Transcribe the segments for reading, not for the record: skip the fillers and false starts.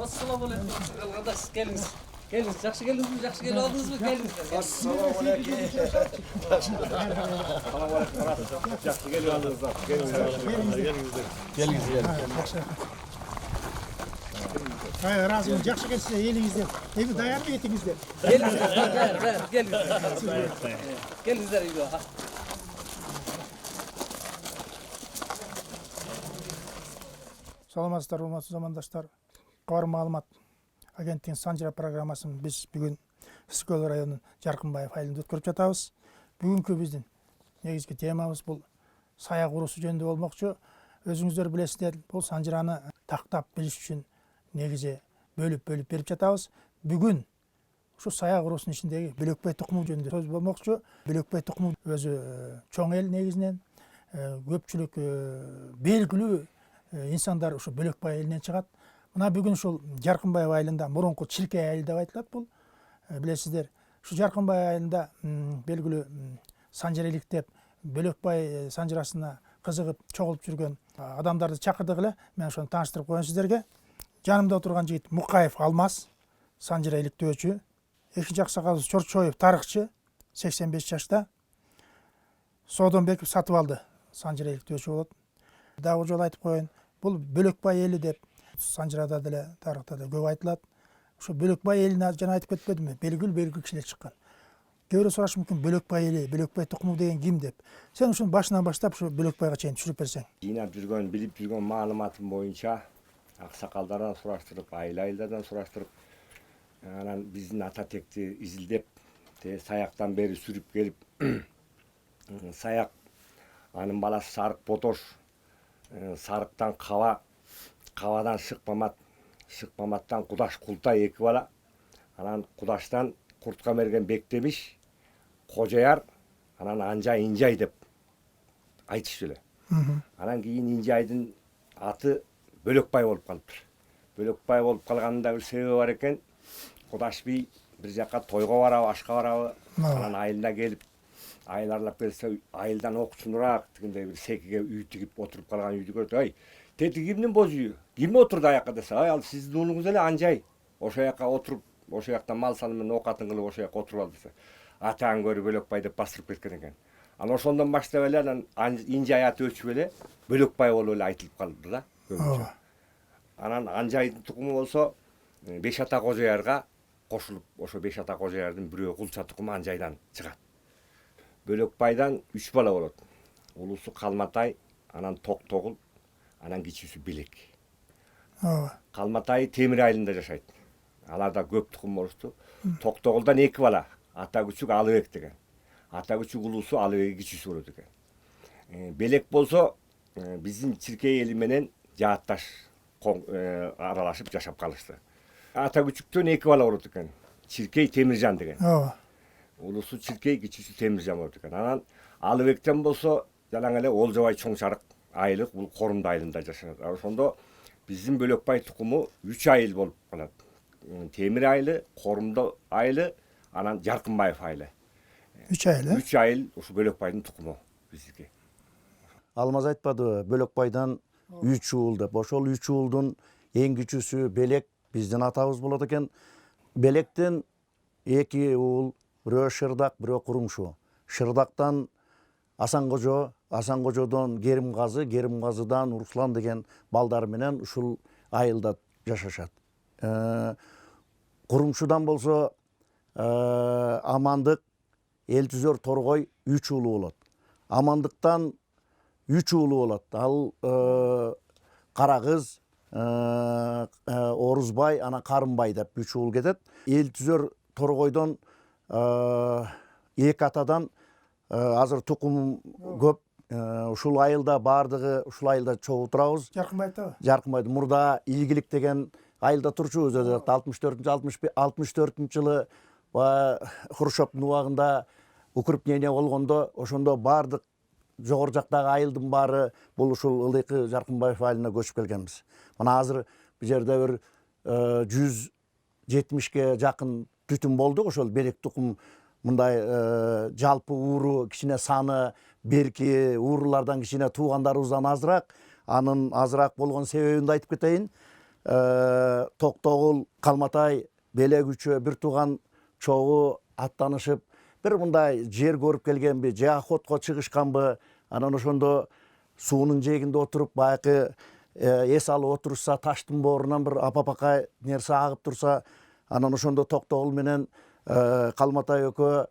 Assalamualaikum. Arkadaş geliniz. Geliniz. Yaxşı geldiniz mi? Yaxşı gelip aldınız mı? Geliniz. Assalamualaikum. Yaxşı gelip aldınız. Hayır, razıyım. Жақсы келсе еліңізден. Evi dayar mı etinizden? Gelinizler. Gelinizler. Gelinizler. Саламатсыздар, урматтуу замандаштар. Кабар маалымат агенттигинин Санжыра программасын биз бүгүн Ысык-Көл районунун Жаркынбаев айылында өткөрүп жатабыз. Бүгүнкү биздин негизги темабыз бул саяк урусу жөнүндө болмокчу. Өзүңүздөр билесиздер, бул Санжыраны тактап билиш үчүн негизи бөлүп берип жатабыз. Бүгүн ушу саяк урусунун ичиндеги Бөлөкбай тукуму жөнүндө сөз болмокчу. Бөлөкбай тукуму өзү чоң эл негизинен көпчүлүк белгилүү инсандар ушу Бөлөкбай элинен чыгат. Мына бүгүн ушул Жаркынбаев айылында мурунку Чилкей айыл деп айтылат бул. Билесиздер, ушу Жаркынбаев айылында белгилүү санжыр иликтеп Бөлөкбай санжырасына кызыгып чогулуп жүргөн адамдарды чакырдык эле. Мен ошону тааныштырып коеюн сиздерге. Жанымда отурган жигит Мукаев Алмаз, санжыра иликтөөчү. Экинчи аксакал Чорчоев тарыхчы, 85 жашта. Содонбеков Сатыбалды санжыра иликтөөчү болот. Дагы жолу айтып коеюн, бул Бөлөкбай эли деп Санжырада деле тарыхта да көп айтылат. Ушу Бөлөкбай элине жана айтып кетпедимби? Белгилүү кишилер чыккан. Көбүрөөк сурашы мүмкүн Бөлөкбай эли, Бөлөкбай тукуму деген ким деп. Сен ушунун башынан баштап ушу Бөлөкбайга чейин түшүрүп берсең. Жыйнап жүргөн, билип жүргөн маалыматым боюнча аксакалдардан сураштырып, айыл-айылдардан сураштырып, анан биздин ата текти изилдеп, саяктан бери сүрүп келип, саяк анын баласы Сарык Ботош, Сарыктан Каба, Кабадан Шыкмамат, Шыкмаматтан Кудаш Култай эки бала, анан Кудаштан Курткамерген Бектемиш, Кожаяр, анан Анжай Инжай деп айтышты эле. Анан кийин Инжайдын аты Бөлөкбай болуп калыптыр. Бөлөкбай болуп калганында бир себеби бар экен. Кудаш бий бир жака тойго барабы, ашка барабы, анан айылына келип, айыл аралап келсе, айылдан окчунураак дегендей бир секиге үй тигип отуруп калган үйдү көрүп, ай, тети кимдин боз үйү? Ким отурду аяка десе, ай, ал сиздин уулуңуз эле Анжай. Ошо жака отуруп, ошо жактан мал саны менен оокатын кылып ошо жака отуруп ал десе. Атаң көрү Бөлөкбай деп бастырып кеткен экен. Анан ошондон баштап эле анан Инжай аты өчүп эле Бөлөкбай болуп эле айтылып калды да. Анан Анжайдын тукуму болсо Беш ата Кожоярга кошулуп, ошо Беш ата Кожоярдын бирөө Кулча тукуму Анжайдан чыгат. Бөлөкбайдан 3 бала болот. Улусу Калматай, анан Токтогул, анан кичүүсү Белек. Калматай Темир айылында жашайт. Аларда көп тукум болушту. Токтогулдан 2 бала, ата күчүк Алыбек деген. Ата күчүк улусу Алыбек кичүүсү болот экен. Белек болсо биздин Чиркей эли менен жаатташ аралашып жашап калышты. Ата күчүктөн 2 бала болот экен. Чиркей Темиржан деген. Улусу Чиркей, кичүүсү Темиржан болот экен. Анан Алыбектен болсо жалаң эле Олжобай Чоң Шарык айылы, бул Корумду айылында жашашат. Ошондо биздин Бөлөкбай тукуму 3 айыл болуп калат. Темир айылы, Корумду айылы, анан Жаркынбаев айылы. 3 айыл. 3 айыл ушу Бөлөкбайдын тукуму биздики. Алмаз айтпады, Бөлөкбайдан 3 уул деп. Ошол 3 уулдун эң кичүүсү Белек, биздин атабыз болот экен. Белектен 2 уул, бирөө Шырдак, бирөө Курумшу. Шырдактан Асан Кожо, Асан Кожодон Керимгазы, Керимгазыдан Руслан деген балдар менен ушул айылда жашашат. Курумшудан болсо Амандык, Элтүзөр, Торгой 3 уулу болот. Амандыктан 3 уулу болот. Ал Карагыз, Орузбай, анан Карымбай деп 3 уул кетет. Элтүзөр, Торгойдон 2 атадан азыр тукум көп, ушул айылда баардыгы ушул айылда чогуу турабыз. Жаркынбаевдабы? Жаркынбайда мурда илгилик деген айылда турчубуз. Өзү 64-64 жылы Хрущевдун убагында укрупнение болгондо ошондо баардык жогору жактагы айылдын баары бул ушул ылдыйкы Жаркынбаев айылына көчүп келгенбиз. Мына азыр бул жерде бир 170ке жакын түтүн болду. Ошол белек тукум мындай жалпы ууру кичине саны берки уурулардан кичине туугандарыбыздан азыраак. Анын азыраак болгон себебин да айтып кетейин. Токтогул, Калматай, Белек үчөө бир тууган чогуу аттанышып бир мындай жер көрүп келгенби, же охотко чыгышканбы. Анан ошондо суунун жээгинде отуруп баягы эс алып отурушса, таштын боорунан бир апапакай нерсе агып турса, анан ошондо Токтогул менен Калматай экөө,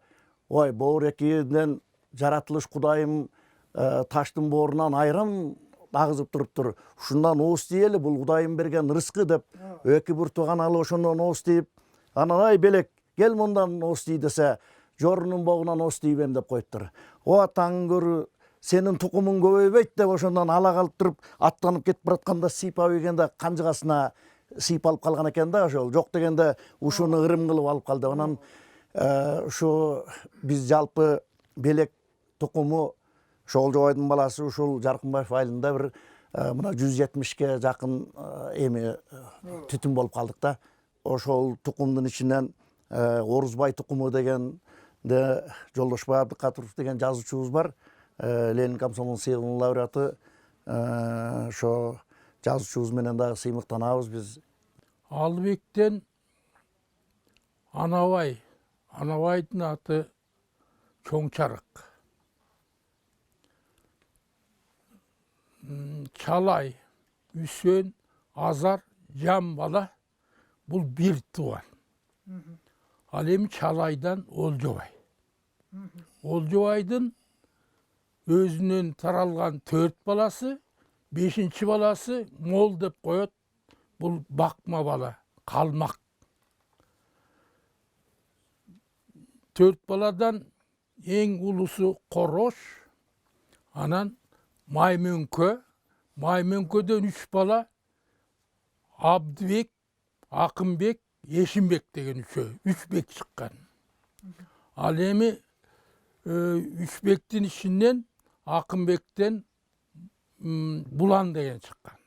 ой, боорекиден жаратылыш Кудайым таштын боорунан айрым агызып туруптур. Ушундан ооз тиели, бул Кудайым берген рызкы деп, эки бир тууган алып ошондон ооз тийип, анан ай Белек, кел мындан ооз тий десе, жорунун богунан ооз тийбем деп коюптур. О таң көрү, сенин тукумуң көбөйбөйт деп ошондон ала калып туруп, аттанып кетип баратканда сыйпап ийгенде канжыгасына сыйпалып калган экен да, ошол жок дегенде ушуну ырым кылып алып калды. Анан ушу биз жалпы Белек тукуму ошол жобойдун баласы ушул Жаркынбаев айылында бир мына 170ке жакын эми түтүн болуп калдык да. Ошол тукумдун ичинен Орузбай тукуму деген Жолдошбай Абдыкатыров деген жазуучубуз бар. Ленин комсомол сыйлыгынын лауреаты. Ошо жазуучубуз менен дагы сыймыктанабыз биз. Алыбектен Анабай. Анабайдын аты Чоңчарык. Чалай, Үсен, Азар, Жан бала бул бир тууган. Ал эми Чалайдан Олжобай. Олжобайдын өзүнөн таралган 4 баласы, 5-чи баласы Мол деп коет. Бул бакма бала, калмак. 4 баладан эң улусу Корош, анан Маймөнкө, Маймөнкөдөн 3 бала Абдыбек, Акынбек, Эшимбек деген 3 бек чыккан. Ал эми 3 бектин ичинен Акынбектен Булан деген чыккан.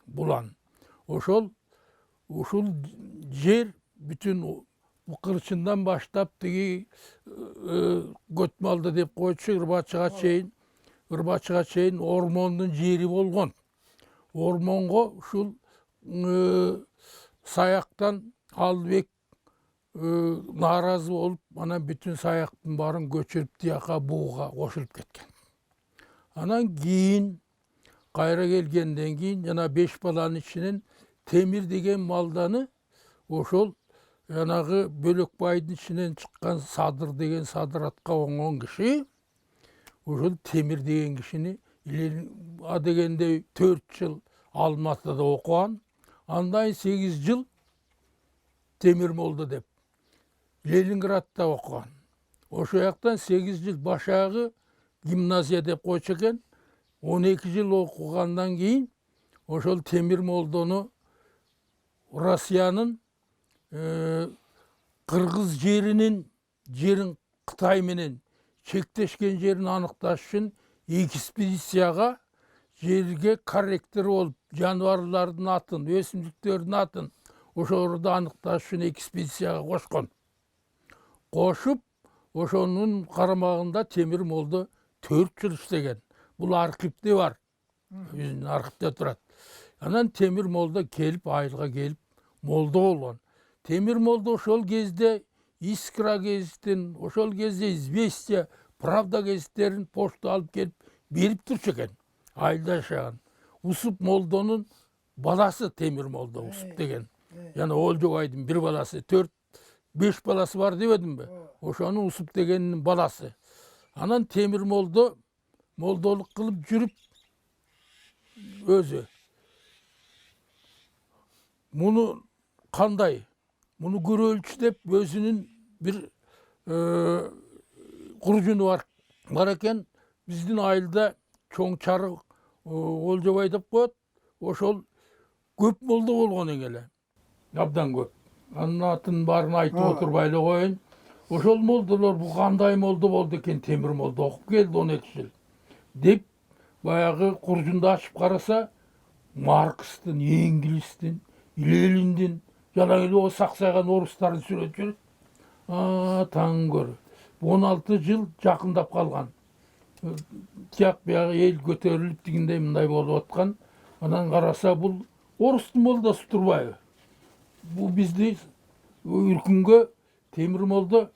Булан. Ушул жер бүтүн кырчындан баштап тиги Көтмалды деп койчу Ырбачыга чейин ормондун жери болгон. Ормонго ушул Саяктан Албек нааразы болуп, анан бүтүн Саяктын баарын көчүрүп тияка Буга кошулуп кеткен. Анан кийин кайра келгенден кийин жана 5 баланын ичинен Темир деген малданы ошол жанагы Бөлөкбайдын ичинен чыккан Садыр деген Садыратка оңгон киши ошол Темир деген кишини а дегенде 4 жыл Алматыда окуган, андан 8 жыл Темир Молдо деп Ленинградта окуган. Ошол жактан 8 жыл башагы гимназия деп койчу экен. 12 жыл окугандан кийин ошол Темир Молдону Россиянын Кыргыз жерин Кытай менен чектешкен жерин аныкташ үчүн экспедицияга жерге корректор болуп, жаныбарлардын атын, өсүмдүктөрдүн атын ошолорду аныкташ үчүн экспедицияга кошкон. Кошуп, ошонун карамагында Темир Молдо 4 жыл иштеген. Бул архивде бар. Өзүнүн архивде турат. Анан Темир Молдо келип, айылга келип, Молдо болгон. Темир Молдо ошол кезде Искра гезитин, ошол кезде Известия, Правда гезиттерин почта алып келип берип турчу экен. Айылда жашаган. Усуп Молдонун баласы Темир Молдо, Усуп деген. Жана Олжобайдын бир баласы, 4-5 баласы бар дебедимби? Ошонун Усуп дегенин баласы. Анан Темир Молдо молдолук кылып жүрүп өзү муну кандай? Муну көрөлчү деп өзүнүн бир куржуну бар экен. Биздин айылда чоң чарык Олжобай деп коет. Ошол көп молда болгон эле. Абдан көп. Анын атын баарын айтып отурбай эле коеюн. Ошол молдолор бу кандай молда болду экен, темир молда окуп келди 12 жыл. Деп баягы куржунду ачып караса, Маркстин, Энгилистин, Лениндин жана эле о саксайган орустардын сүрөтү жүрөт. Таң көр. 16 жыл жакындап калган. Тияк биягы эл көтөрүлүп дегендей мындай болуп аткан. Анан караса бул орустун молдасы турбайбы? Бу бизди үркүнгө темир молда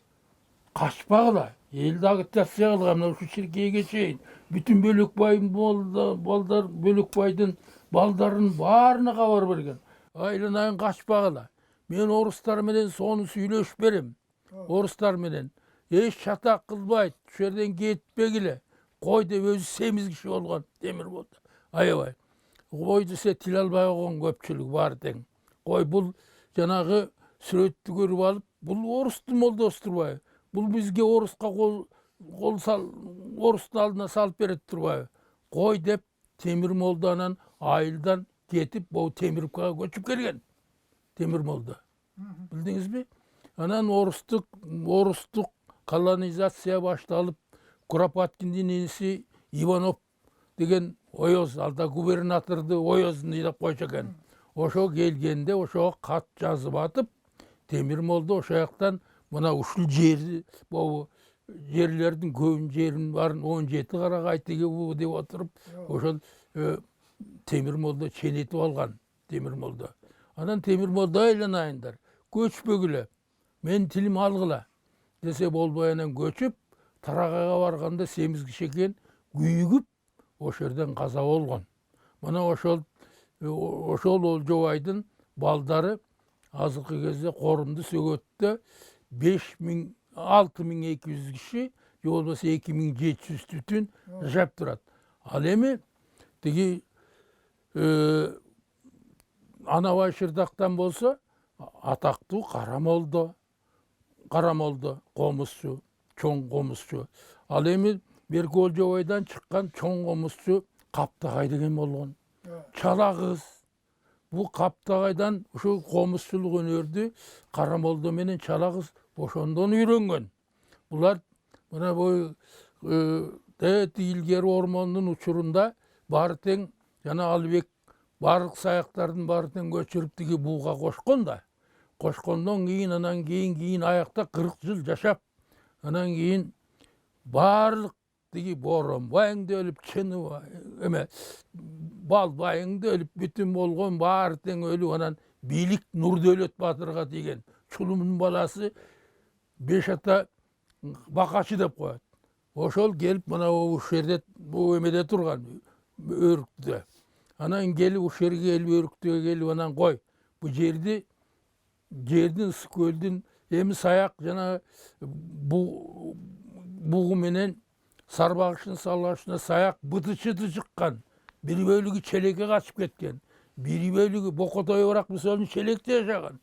качпагыла. Элди агитация кылган мына ушу Ширкейге чейин бүтүн Бөлөкбайдын балдар, Бөлөкбайдын балдарын баарына кабар берген. Айланайын качпагыла. Мен орустар менен сону сүйлөшүп берем. Орустар менен эч чатак кылбайт, ушул жерден кетпегиле. Кой деп өзү семиз киши болгон темир молда. Аябай. Кой десе тил албай койгон көпчүлүк бар тең. Кой бул жанагы сүрөттү көрүп алып, бул орустун молдасы турбайбы? Бул бизге оруска кол сал, орустун алдына салып берет турбайбы? Кой деп темир молданан айылдан кетип, бу Темировкага көчүп келген. Темир молда. Билдиңизби? Анан орустук колонизация башталып, Куропаткиндин иниси Иванов деген Оёз, алда губернаторду Оёздун ыйлап койчу экен. Ошо келгенде ошого кат жазып атып, темир молда ошо жактан мына ушул жерди, бу жерлердин көбүн жерин барын 17 карагай тиги бу деп отуруп, ошол темир молда ченетип алган. Темир молда. Анан темир молда айланайындар. Көчпөгүлө. Мен тилим алгыла. Десе болбой анан көчүп, Тарагайга барганда семиз киши экен, күйүгүп, ошол жерден каза болгон. Мына ошол Олжобайдын балдары азыркы кезде Корумду Сөгөттө 6200 киши, же болбосо 2700 түтүн жашап турат. Ал эми тиги Анабай Шырдактан болсо атактуу Кара молда, комузчу, чоң комузчу. Ал эми берки Олжобайдан чыккан чоң комузчу Каптагай деген болгон. Чала кыз. Бу Каптагайдан ушу комузчулук өнөрдү Кара молда менен чала кыз ошондон үйрөнгөн. Булар мына бу илгери ормондун учурунда баары тең жана Албек барлык саяктардын баары тең көчүрүп тиги буга кошкон да. Кошкондон кийин анан кийин аякта 40 жыл жашап, анан кийин барлык тиги Боронбайыңды өлүп, Чыныбай, Балбайыңды өлүп, бүтүн болгон баары тең өлүп, анан бийлик Нурдөөлөт батырга тийген. Чулумдун баласы 5 ата бакачы деп коет. Ошол келип мына ушул жерде бу эмеде турган, Өрүктүдө. Анан келип ушул жерге келип Өрүктүгө келип анан кой. Бу жердин Ысык көлдүн эми саяк жана бугу менен Сарбагыштын салгачына саяк бытычыды чыккан. Бир бөлүгү Челекке качып кеткен. Бир бөлүгү Бокотой Барак мисалын Челекте жашаган.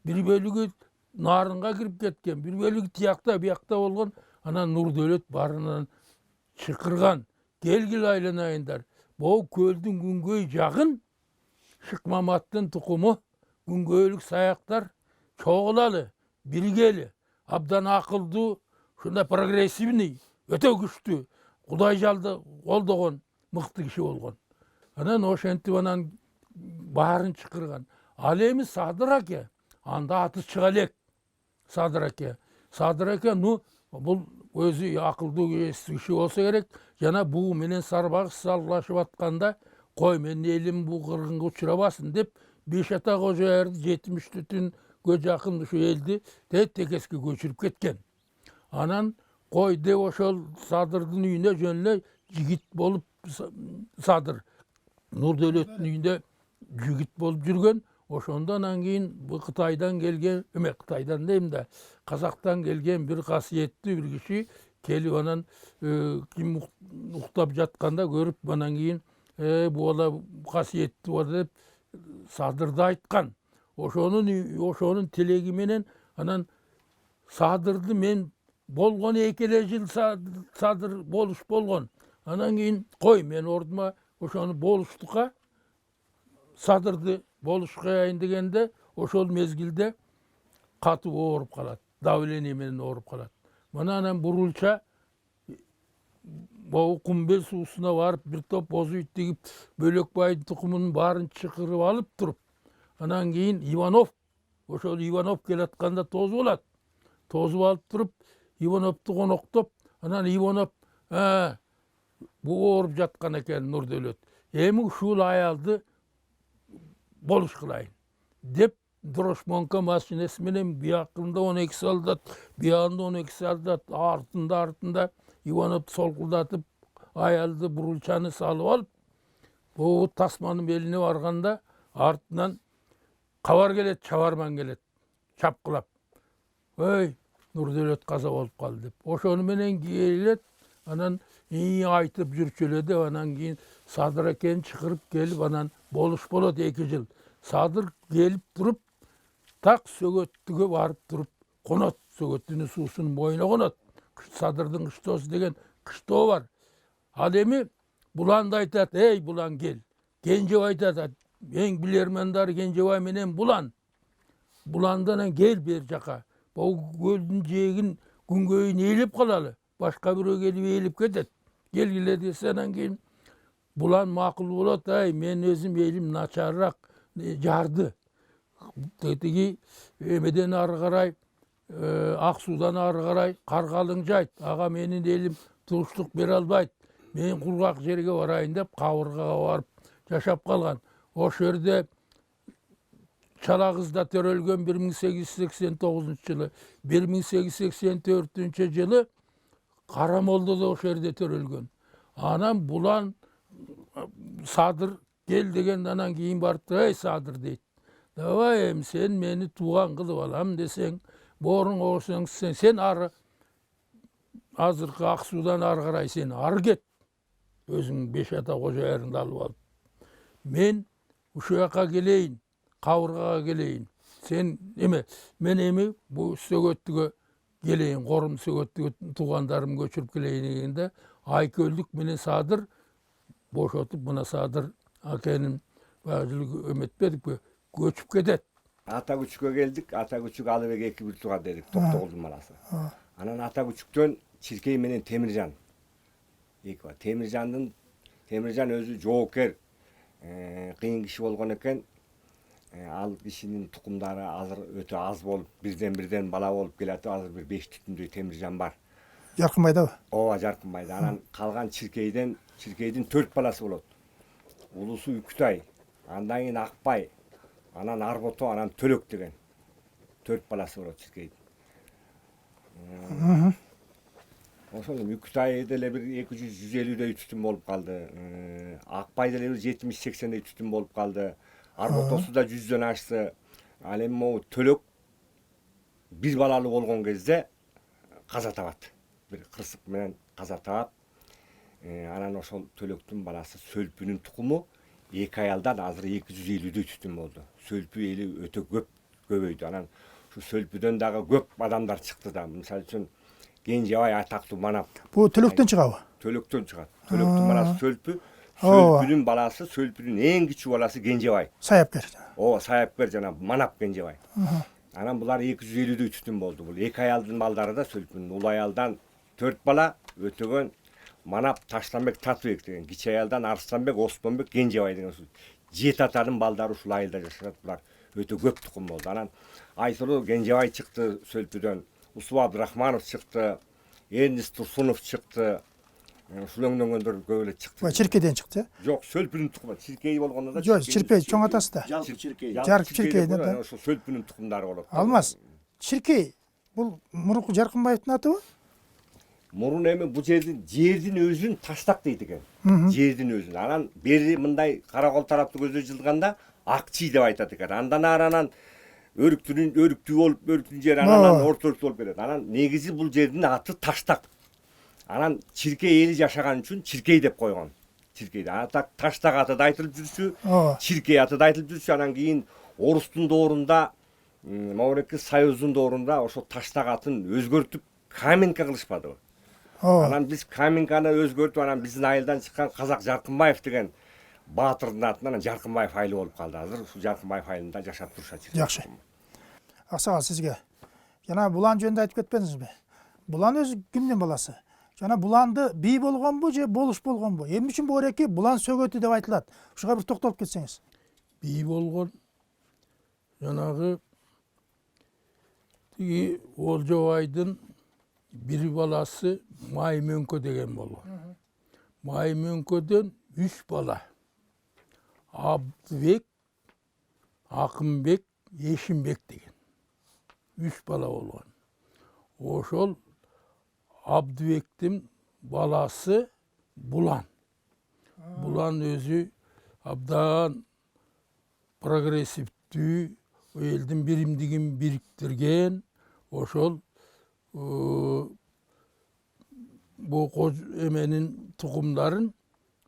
Бир бөлүгү Нарынга кирип кеткен. Бир бөлүгү тиякта, биякта болгон. Анан Нурдөөлөт барынан чыкырган. Келгиле айланайындар. Бу көлдүн күнгөй жагын Шыкмаматтын тукуму күнгөйлүк саяктар чогулалы, биргели, абдан акылдуу, ушундай прогрессивный, өтө күчтүү, Кудай жалды колдогон мыкты киши болгон. Анан ошентип анан баарын чыкырган. Ал эми Садыр аке, анда аты чыга элек. Садыр аке, бул өзү акылдуу киши болсо керек, жана бугу менен Сарбагыш салгылашып атканда, кой менин элим бу кыргынга учурабасын деп 5 ата кожоярды 70 түтүнгө жакын ушу элди текеске көчүрүп кеткен. Анан кой деп ошол Садырдын үйүнө жөн эле жигит болуп, Садыр Нурдөөлөттүн үйүндө жигит болуп жүргөн. Ошондон анан кийин бу Кытайдан келген, Кытайдан дейм да, Казактан келген бир касиеттүү бир киши келип анан ким уктап жатканда көрүп, анан кийин бу бала касиеттүү бала деп Садырды айткан. Ошонун тилеги менен анан Садырды мен болгон 2 жыл Садыр болуш болгон. Анан кийин кой мен ордума ошону болуштукка садырды болуш кыяйын дегенде ошол мезгилде катуу ооруп калат, давление менен ооруп калат. Мына анан бурулча могу Кумбел суусуна барып бир топ боз үйт тигип Бөлөкбайдын тукумунун баарын чакырып алып туруп, анан кийин Иванов, ошол Иванов келатканда тозуп алат. Тозуп алып туруп, Ивановду коноктоп, анан Иванов бу ооруп жаткан экен Нурдөөлөт. Эми ушул аялды болуш кылайын деп дрошмонка машинеси менен биякында 12 солдат, биягында 12 солдат, артында Ивановду солкулдатып, аялды бурулчаны салып алып, бу тасманын белине барганда артынан кабар келет, чабарман келет, чапкылап. Ой, Нурдөөлөт каза болуп калды деп. Ошону менен келет, анан айтып жүрчү эле деп, анан кийин Садыр экени чакырып келип, анан болуш болот 2 жыл. Садыр келип туруп, так Сөгөттүгө барып туруп конот, Сөгөттүнүн суусунун боюна конот. Садырдын кыштоосу деген кыштоо бар. Ал эми Буланды айтат, эй Булан кел. Кенжебай айтат, эң билермандары Кенжебай менен Булан. Буландан кел бер жака. Бул көлдүн жээгин күнгөйүн ээлеп калалы. Башка бирөө келип ээлеп кетет. Келгиле десе, анан кийин Булан макул болот, ай мен өзүм элим начарыраак жарды. Тетиги эмеден ары карай, Ак суудан ары карай Каргалың жайт. Ага менин элим туруштук бере албайт. Мен кургак жерге барайын деп Кабыргага барып жашап калган. Ошол жерде Чала кызда төрөлгөн 1889 жылы, 1884 жылы Карамолдодо ошол жерде төрөлгөн. Анан Булан Садыр кел деген, анан кийин барып, эй Садыр дейт. Давай эми сен мени тууган кылып алам десең, бооруң оосоң сен ары азыркы Ак суудан ары карай сен ары кет. Өзүң 5 ата кожо айрыңды алып алып. Мен ушул жака келейин, Кабыргага келейин. Сен эме, мен эми бу Сөгөттүгө келейин, Корум Сөгөттүгө туугандарым көчүрүп келейин дегенде, Айкөлдүк менен Садыр бошотуп, мына Садыр акенин баягы жылы эметпедикпи, көчүп кетет. Ата Күчүккө келдик. Ата Күчүк Алыбек 2 бир тууган дедик, Токтогулдун баласы. Анан Ата Күчүктөн Чиркей менен Темиржан. Темиржан өзү жоокер, кыйын киши болгон экен. Ал кишинин тукумдары азыр өтө аз болуп, бирден бала болуп келатып, азыр бир 5 түтүндөй Темиржан бар. Жаркынбайдабы? Ооба, Жаркынбайда. Анан калган Чиркейдин 4 баласы болот. Улусу Үкүтай, андан кийин Акбай, анан Арбото, анан Төлөк деген 4 баласы болот Чиркейдин. Ошол Үкүтай деле бир 200-150дөй түтүн болуп калды. Акбай деле бир 70-80дөй түтүн болуп калды. Арботосу да 100дөн ашты. Ал эми могу Төлөк бир балалуу болгон кезде каза табат. Бир кырсык менен каза табат. Анан ошол Төлөктүн баласы Сөлпүнүн тукуму 2 аялдан азыр 250дөй түтүн болду. Сөлпү эли өтө көбөйдү. Анан ушу Сөлпүдөн дагы көп адамдар чыкты да. Мисалы үчүн Кенжебай атактуу манап. Бу Төлөктөн чыгабы? Төлөктөн чыгат. Төлөктүн баласы Сөлпү, Сөлпүнүн баласы, Сөлпүнүн эң кичүү баласы Кенжебай. Саяпкер. Ооба, Саяпкер жана манап Кенжебай. Анан булар 250дөй түтүн болду. Бул 2 аялдын балдары да Сөлпүнүн. Ул аялдан 4 бала, өтөгөн Манап Таштанбек Татыбек деген, кичи аялдан Арыстанбек, Осмонбек, Кенжебай деген 7 атанын балдары ушул айылда жашашат. Булар өтө көп тукум болду. Анан Айсыруу Кенжебай чыкты Сөлпүдөн, Усуп Абдрахманов чыкты, Эрнис Турсунов чыкты. Ушул өңдөнгөндөр көп эле чыкты. Чиркейден чыкты. Жок, Сөлпүнүн тукуму. Чиркей болгондо да. Жок, Чиркей чоң атасы да. Жалпы Чиркей. Жарк Чиркейден да. Ошол Сөлпүнүн тукумдары болот. Алмаз, Чиркей бул мурунку Жаркынбаевдин атыбы? Мурун эми бул жердин өзүн Таштак дейт экен. Жердин өзүн. Анан бери мындай Каракол тарапты көздөй жылганда Акчий деп айтат экен. Андан аранан өрүктүү болуп, өрүктүн жери анан ортолук болуп кетет. Анан негизи бул жердин аты Таштак. Анан Чиркей эли жашаган үчүн Чиркей деп койгон. Чиркейде. Ата Таштак аты да айтылып жүрчү, Чиркей аты да айтылып жүрчү. Анан кийин орустун доорунда, Мамлекет Союздун доорунда ошо Таштак атын өзгөртүп Каменка кылышпадыбы? Ооба. Анан биз Каменканы өзгөртүп, анан биздин айылдан чыккан Казак Жаркынбаев деген баатырдын атынан Жаркынбаев айылы болуп калды. Азыр ушул Жаркынбаев айылында жашап турушат. Жакшы. Аксакал сизге жана Булан жөнүндө айтып кетпедиңизби? Булан өзү кимдин баласы? Жана Буланды бий болгонбу же болуш болгонбу? Эмне үчүн бу эреки Булан сөгөтү деп айтылат? Ушуга бир токтолуп кетсеңиз. бий болгон жанагы тиги Олжобайдын бир баласы Маймөңкө деген болгон. Маймөңкөдөн 3 бала. Абдыбек, Акынбек, Ешимбек деген. 3 бала болгон. Ошол Абдыбектин баласы Булан. Булан өзү абдан прогрессивдүү, элдин биримдигин бириктирген, ошол бу эменин тукумдарын,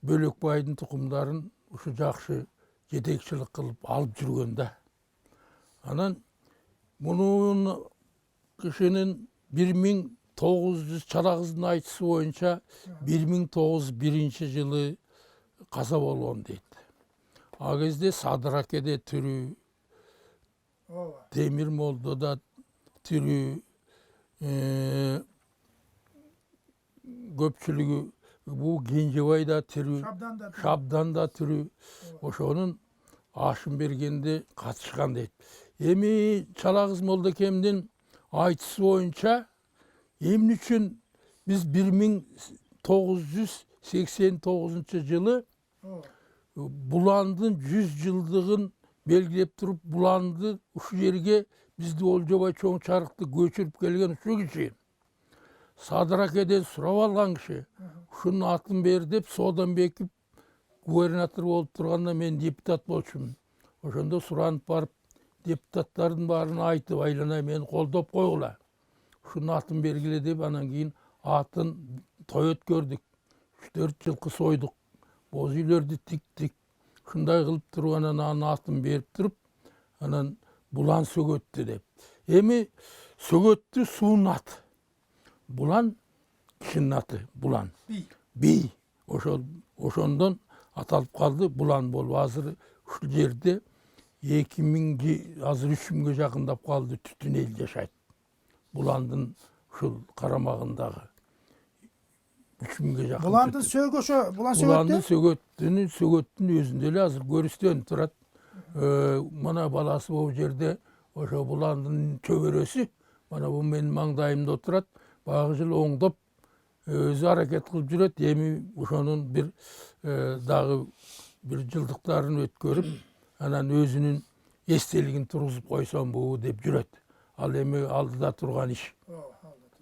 Бөлөкбайдын тукумдарын ушу жакшы жетекчилик кылып алып жүргөн да. Анан мунун кишинин 1900 Чала кыздын айтышы боюнча 1901 каза болгон дейт. А кезде Садыраке тирүү, Темир Молдо да тирүү, көпчүлүгү бу Кенжебай да тирүү, Шабдан да тирүү. Ошонун ашын бергенде катышкан дейт. Эми Чала кыз Молдокемдин айтышы боюнча эмне үчүн биз 1989 жылы Буландын 100 жылдыгын белгилеп туруп, Буланды ушу жерге бизди Олжобай чоң чарыкты көчүрүп келген ушу киши. Садыракеден сурап алган киши. Ушунун атын бер деп Сооданбеков губернатор болуп турганда мен депутат болчумун. Ошондо суранып барып, депутаттардын баарын айтып, айланай мени колдоп койгула. Ушунун атын бергиле деп, анан кийин атын той өткөрдүк. 3-4 жылкы сойдук. Боз үйлөрдү тиктик. Ушундай кылып туруп анан анын атын берип туруп, анан Булан сөгөттү деп. Эми сөгөттү суунун аты. Булан кишинин аты, Булан. Бий. Ошондон аталып калды, Булан болуп. Азыр ушул жерде 2000, азыр 3000ге жакындап калды түтүн эл жашайт. Буландын ушул карамагындагы 3000ге жакын. Буландын сөгө ошо Булан Буландын сөгөттү. сөгөттүн өзүндө эле азыр көрүстөнүп турат. Мана баласы бул жерде ошо Буландын чөбөрөсү, мана бул менин маңдайымда отурат. Багы жыл оңдоп өзү аракет кылып жүрөт. Эми ошонун бир дагы бир жылдыктарын өткөрүп, анан өзүнүн эстелигин тургузуп койсом бу деп жүрөт. Ал эми алдыда турган иш.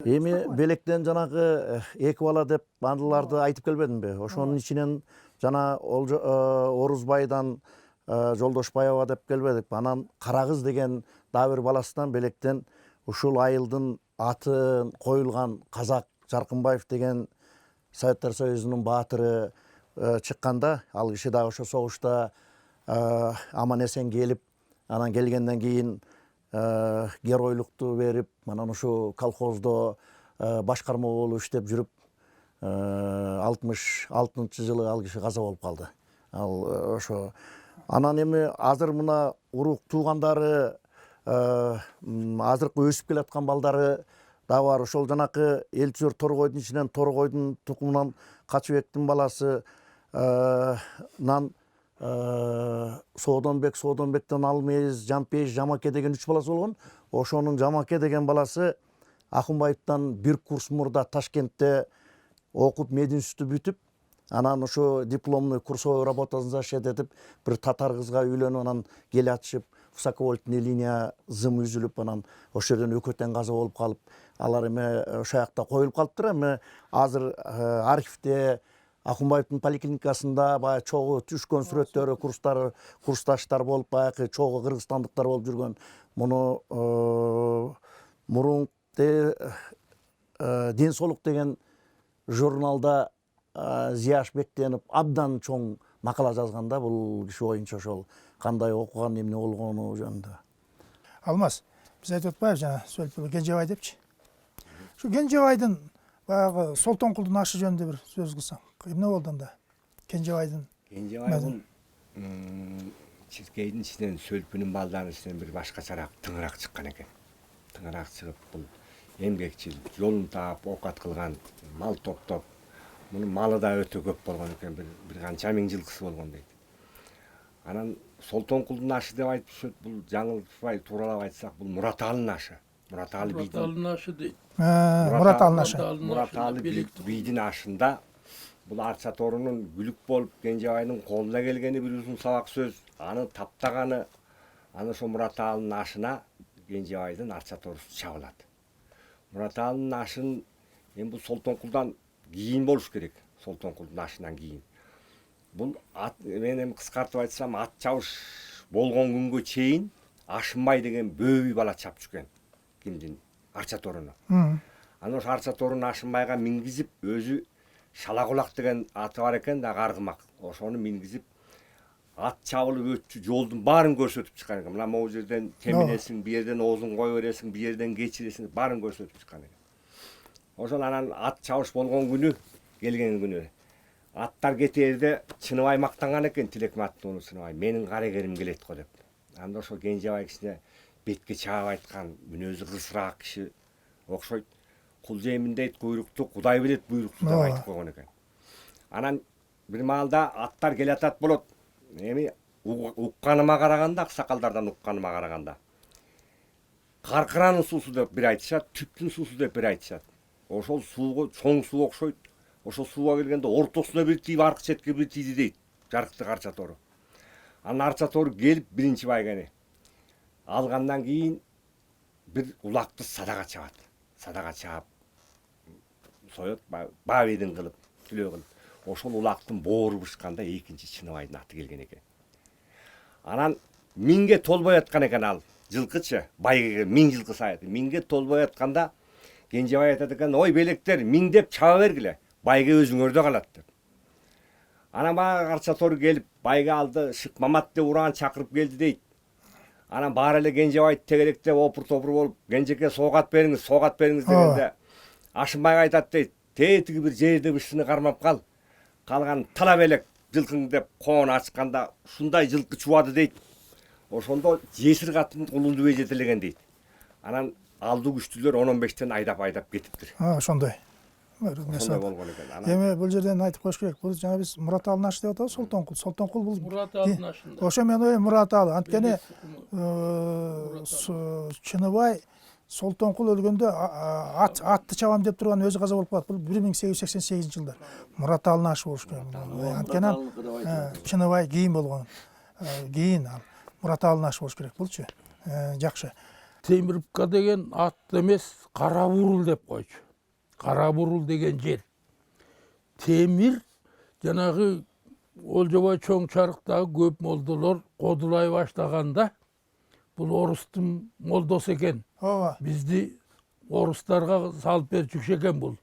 Эми белектен жанагы 2 бала деп андыларды айтып келбедимби? Ошонун ичинен жана Орузбайдан Жолдошбаева деп келбедик. Анан Карагыз деген дагы бир баласынан белектен ушул айылдын атын коюлган Казак Жаркынбаев деген Советтер Союзунун баатыры чыкканда, ал киши дагы ошо согушта аман эсен келип, анан келгенден кийин геройлукту берип, анан ушу колхоздо башкарма болуп иштеп жүрүп, 66-жылы ал киши каза болуп калды. Ал ошо анан эми азыр мына урук туугандары, азыркы өсүп келаткан балдары да бар. Ошол жанакы Элчүр Торгойдун ичинен Торгойдун тукумунан Качыбектин баласы нан Соодонбектен Алмез, Жампеш, Жамаке деген 3 баласы болгон. Ошонун Жамаке деген баласы Акынбаевтан 1 курс мурда Ташкентте окуп мединституту бүтүп, анан ошо дипломный курсовой работасын защит этип, бир татар кызга үйлөнүп, анан кел атышып, высоковольтный линия зым үзүлүп, анан ошол жерден өкөтен каза болуп калып, алар эми ошо жакта коюлуп калыптыр. Эми азыр архивде Акынбаевдин поликлиникасында баягы чогуу түшкөн сүрөттөрү, курсташтар болуп, баягы чогуу кыргызстандыктар болуп жүргөн. Муну мурун Ден соолук деген журналда Зияшбектенов абдан чоң макала жазганда бул киши боюнча ошол кандай окуган, эмне болгону жөнүндө. Алмаз, биз айтып атпайбыз жана Кенжебай депчи. Ушу Кенжебайдын баягы Солтонкулдун ашы жөнүндө бир сөз кылсаң. Эмне болду анда? Кенжебайдын. Кенжебай бул чиркейдин ичинен сөлпүнүн балдарынын ичинен бир башкачараак тыңыраак чыккан экен. Тыңыраак чыгып бул эмгекчил, жолун таап, оокат кылган, мал топтоп, мунун малы да өтө көп болгон экен, бир канча миң жылкысы болгон дейт. Анан Солтонкулдун ашы деп айтып жүрүшөт, бул жаңылтпай тууралап айтсак, бул Мураталынын ашы. Мураталы бийдин. Мураталынын ашы дейт. Мураталынын ашы. Мураталы бийдин ашында бул Арча торунун бүлүк болуп Кенжебайдын колуна келгени бир узун сабак сөз. Аны таптаганы, аны ошо Мураталынын ашына Кенжебайдын Арча торусу чабылат. Мураталынын ашын эми бул Солтонкулдан кийин болуш керек. Солтонкулдун ашынан кийин. Бул мен эми кыскартып айтсам, ат чабыш болгон күнгө чейин Ашынбай деген бөөбүй бала чапып жүргөн. Кимдин? Арча торуну. Анан ошо Арча торун Ашынбайга мингизип, өзү Шалакулак деген аты бар экен да, каргымак. Ошону мингизип ат чабылып өтчү жолдун баарын көрсөтүп чыккан экен. Мына могу жерден теминесиң, бу жерден оозун кое бересиң, бу жерден кечиресиң, баарын көрсөтүп чыккан экен. Ошон анан ат чабыш болгон күнү, келген күнү аттар кетээрде Чыныбай мактанган экен, Тилекме аттууну Чыныбай. Менин карегерим келет го деп. Анда ошо Кенжебай кичине бетке чаап айткан, мүнөзү кысыраак киши окшойт. Кул жеймин дейт куйрукту, Кудай билет буйрукту деп айтып койгон экен. Анан бир маалда аттар келатат болот. Эми укканыма караганда, аксакалдардан укканыма караганда, Каркыранын суусу деп бир айтышат, Түптүн суусу деп бир айтышат. Ошол сууга чоң суу окшойт. Ошол сууга келгенде ортосуна бир тийип, аркы четке бир тийди дейт. Жарыктык Арча тору. Анан Арча тору келип биринчи байгени алгандан кийин бир улакты садага чабат. Садага чаап соет, баабедин кылып, түлөө кылып. Ошол улактын боору бышканда экинчи Чыныбайдын аты келген экен. Анан миңге толбой аткан экен ал. Жылкычы, байгеге 1000 жылкы саят. Миңге толбой атканда Кенжебай айтат экен, ой белектер, миң деп чаба бергиле. Байге өзүңөрдө калат деп. Анан баягы Арча тору келип, байге алды, Шык Мамат деп уран чакырып келди дейт. Анан баары эле Кенжебайды тегелектеп опур-топур болуп, Кенжеке соогат бериңиз дегенде, Ашынбайга айтат дейт, тетиги бир жерде бышыны кармап кал. Калган талап элек жылкың деп коону ачканда ушундай жылкы чубады дейт. Ошондо жесир катын кулунду бежетелеген дейт. Анан алдуу күчтүүлөр 10-15тен айдап кетиптир. Ошондой. Ошондой болгон экен. Эми бул жерден айтып коюш керек. Бул жана биз Мураталынын ашы деп атабыз, Солтонкул. Солтонкул бул Мураталынын ашында. Ошо мен ойлойм Мураталы. Анткени Чыныбай Солтонкул өлгөндө атты чабам деп турган өзү каза болуп калат. Бул 1888-жылдар. Мураталынын ашы болуш керек. Анткени Чыныбай кийин болгон. Кийин ал Мураталынын ашы болуш керек. Булчу. Жакшы. Темировка деген ат эмес, Кара бурул деп койчу. Кара бурул деген жер. Темир жанагы Олжобой чоң чарыктагы көп молдолор кодулай баштаганда бул орустун молдосу экен. Ооба. Бизди орустарга салып берчүкчү экен бул.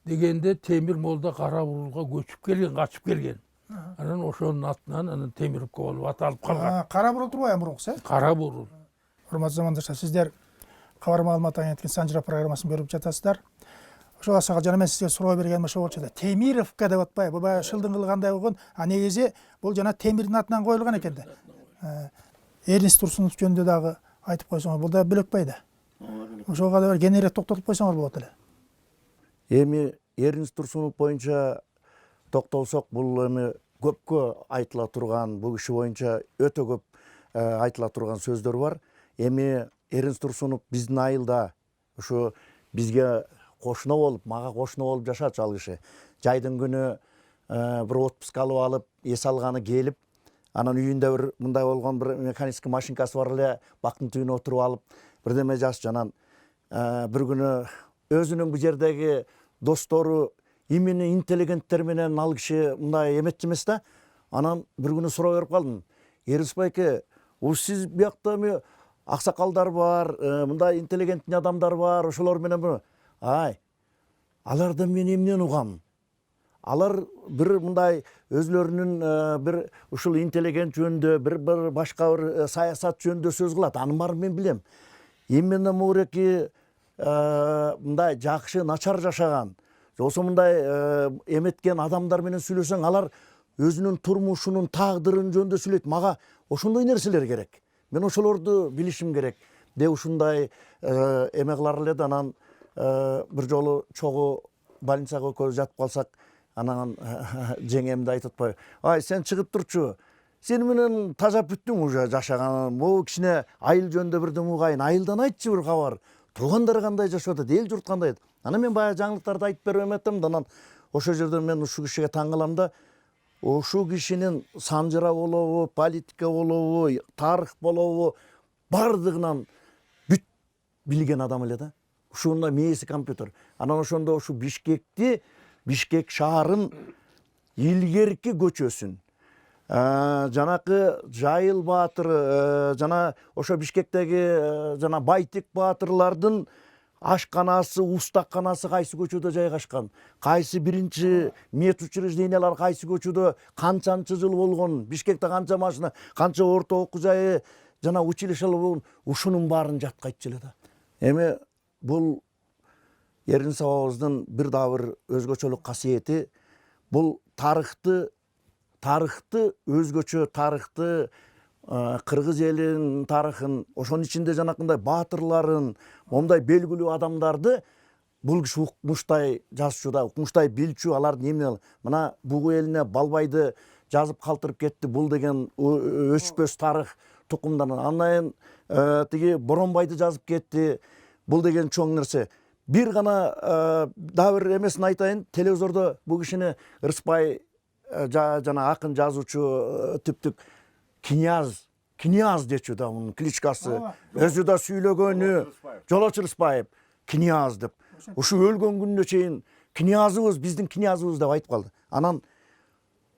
Дегенде Темир молда Кара бурулга көчүп келген, качып келген. Анан ошонун атынан анан Темировка болуп аталып калган. Кара бурул турбайбы мурункусы? Кара бурул. Урматтуу замандаштар, сиздер кабар маалымат агенттигинин Санжыра программасын көрүп жатасыздар. Ошол асага жана мен сизге суроо бергеним ошо болчу да. Темировка деп атпайбы? Баягы шылдың кылгандай болгон, а негизи бул жана Темирдин атынан коюлган экен да. Эрнст Турсунов жөнүндө дагы айтып койсоңор, бул да бөлөкпай да. Ошого да бир кененирээк токтолуп койсоңор болот эле. Эми Эрнст Турсунов боюнча токтолсок, бул эми көпкө айтыла турган, бул киши боюнча өтө көп айтыла турган сөздөр бар. Эми Эрнст Турсунов биздин айылда ушу бизге кошуна болуп, мага кошуна болуп жашачу ал киши. Жайдын күнү бир отпуск алып алып, эс алганы келип, анан үйүндө бир мындай болгон бир механический машинкасы бар эле, бактын түбүнө отуруп алып, бирдеме жазчу. Анан бир күнү өзүнүн бу жердеги достору, имени интеллигенттер менен ал киши мындай эметчү эмес да. Анан бир күнү суроо берип калдым. Эрнст байке, сиз биякта эми аксакалдар бар, мындай интеллигентный адамдар бар, ошолор менен ай, алардан мен эмнени угам? Алар бир мындай өзлөрүнүн бир ушул интеллигент жөнүндө, бир башка бир саясат жөнүндө сөз кылат. Анын баарын мен билем. Именно муреки мындай жакшы, начар жашаган, Болсо мындай эметкен адамдар менен сүйлөсөң, алар өзүнүн турмушунун тагдырын жөнүндө сүйлөйт. Мага ошондой нерселер керек. Мен ошолорду билишим керек деп ушундай эме кылар эле да. Анан бир жолу чогуу больницага экөөбүз жатып калсак, анан жеңемди айтып атпайбы: "Ай, сен чыгып турчу. Сени менен тажап бүттүң уже жашаганым. Могу кичине айыл жөнүндө бирдеме угайын. Айылдан айтчы бир кабар. Туугандары кандай жашап атат, эл журт кандай?" Анан мен баягы жаңылыктарды айтып берип эметем да. Анан ошол жерден мен ушул кишиге таң калам да, ушул кишинин санжыра болобу, политика болобу, тарых болобу, бардыгынан бүт билген адам эле да. Ушундай мээси компьютер. Анан ошондо ушу Бишкек шаарын илгерки көчөсүн, жанакы Жайыл баатыр, жана ошо Бишкектеги жана Байтек баатырлардын ашканасы, устаканасы кайсы көчөдө жайгашкан, кайсы биринчи мед учреждениялар кайсы көчөдө канчанчы жыл болгон, Бишкекте канча машина, канча орто окуу жайы жана училищелер болгон, ушунун баарын жатка айтчу эле да. Эми бул Эрдин сабабыздын бир дагы бир өзгөчөлүк касиети, бул тарыхты өзгөчө тарыхты, кыргыз элинин тарыхын, ошонун ичинде жанакындай баатырларын, мондай белгилүү адамдарды бул киши укмуштай жазчу да, укмуштай билчү. Алардын эмне мына бугу элине Балбайды жазып калтырып кетти, бул деген өчпөс тарых тукумдан. Андан тиги Боронбайды жазып кетти, бул деген чоң нерсе. Бир гана дагы бир эмесин айтайын. Телевизордо бул кишини Рыспай жана акын жазуучу түптүк князь дечү да, мунун кличкасы. Өзү да сүйлөгөнү Жолочу Рыспаев князь деп. Ушу өлгөн күнүнө чейин князыбыз, биздин князыбыз деп айтып калды. Анан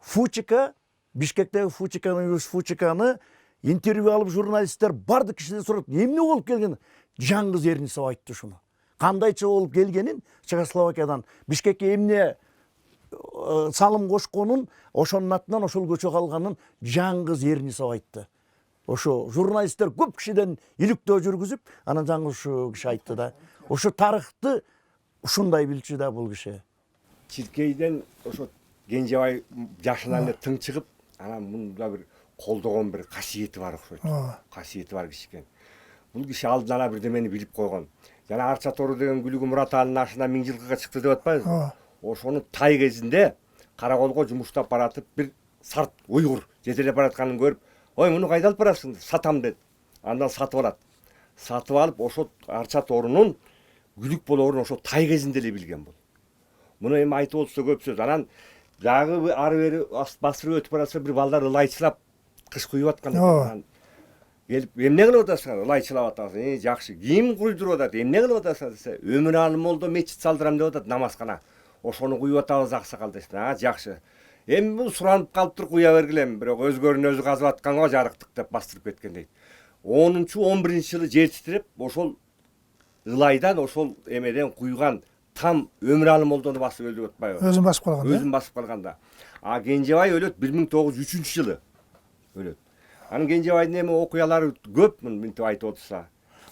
Фучика, Бишкектеги Фучиканы интервью алып журналисттер бардык кишиден сурап, эмне болуп келген? Жаңгыз Эрнисов айтты ушуну. Кандайча болуп келгенин, Чехословакиядан Бишкекке эмне салым кошконун, ошонун атынан ошол көчө калганын Жаңгыз Эрнисов айтты. Ошо журналисттер көп кишиден иликтөө жүргүзүп, анан жаңгыз ушу киши айтты да. Ошо тарыхты ушундай билчү да бул киши. Чиркейден ошо Кенжебай жашынан эле тың чыгып, анан мында бир колдогон бир касиети бар окшойт. Касиети бар киши экен. Бул киши алдын ала бирдемени билип койгон. Жана Арча тору деген Күлүгү Мураталынын ашына 1000 жылкыга чыкты деп атпайбызбы? Ошону тай кезинде караколго жумуштап баратып бир сарт уйгур жетелеп баратканын көрүп, "Ой, муну кайда алып барасың?" "Сатам" деді. Андан сатып алат. Сатып алып ошо Арча торунун күлүк болоорун ошо тай кезинде эле билген бул. Муну эми айтып отурса көп сөз. Анан дагы ары бери басырып өтүп баратса бир балдар ылайчылап кыш куюп аткан экен. Келип, "Эмне кылып атасың?" "Ылайчылап атасың." "Жакшы. Ким куйдуруп атат?" "Эмне кылып атасың?" десе, "Өмүралы молдо мечит салдырам деп атат, намазкана. Ошону куюп атабыз аксакал" дешти. "Жакшы. Эми бул суранып калыптыр, куя бергилем. Бирок өзгөрүнүн өзү казып атканга жарыктык" деп бастырып кеткен дейт. 10-11 жылы жер титиреп, ошол ылайдан, ошол эмеден куйган там Өмүралы молдону басып өлүп атпайбы? Өзүн басып калган да. Өзүн басып калганда. Кенжебай өлөт 1903 жылы. Өлөт. Анын Кенжебайдын эми окуялары көп, мынтип айтып отурса.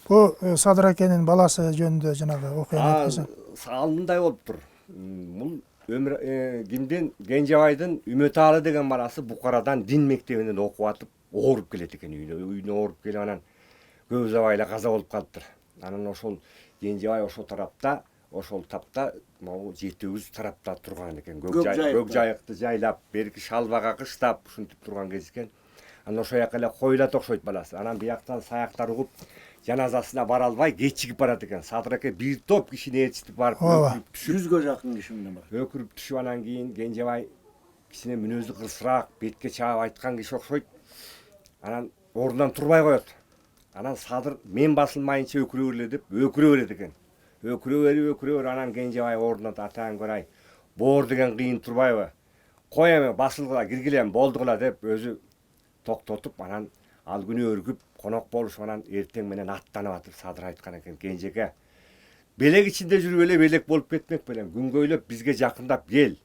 Бул Садыр акенин баласы жөнүндө жанагы окуяны айтасың. Ал мындай болуптур. Бул кимдин Кенжебайдын Үмөталы деген баласы Букарадан дин мектебинен окуп атып, ооруп келет экен үйүнө ооруп келип, анан көп убак эле каза болуп калыптыр. Анан ошол Кенжебай ошол тарапта, ошол тапта могу 7-8 тарапта турган экен. Көк жайыкты жайлап, берки шалбага кыштап, ушинтип турган кез экен. Анан ошол жака эле койлот окшойт баласы. Анан бияктан саяктар угуп, жаназасына бара албай кечигип барат экен. Садыр аке бир топ кишини ээрчитип барып, өкүрүп түшүп, 100га жакын киши менен бар. Өкүрүп түшүп, анан кийин Кенжебай кичине мүнөзү кырсыраак, бетке чаап айткан киши окшойт. Анан ордунан турбай коет. Анан Садыр мен басылмайынча өкүрө берле деп өкүрө берет экен. Өкүрө бери анан Кенжебай ордунан атаң көрай. Боор деген кыйын турбайбы? Кой эми басылгыла, киргилем, болдугула деп өзү токтотуп, анан ал күнү өргүп, конок болушуп, анан эртең менен аттанып атып Садыр айткан экен: "Кенжеке, белек ичинде жүрүп эле белек болуп кетмек белең. Күнгөйлөп бизге жакындап кел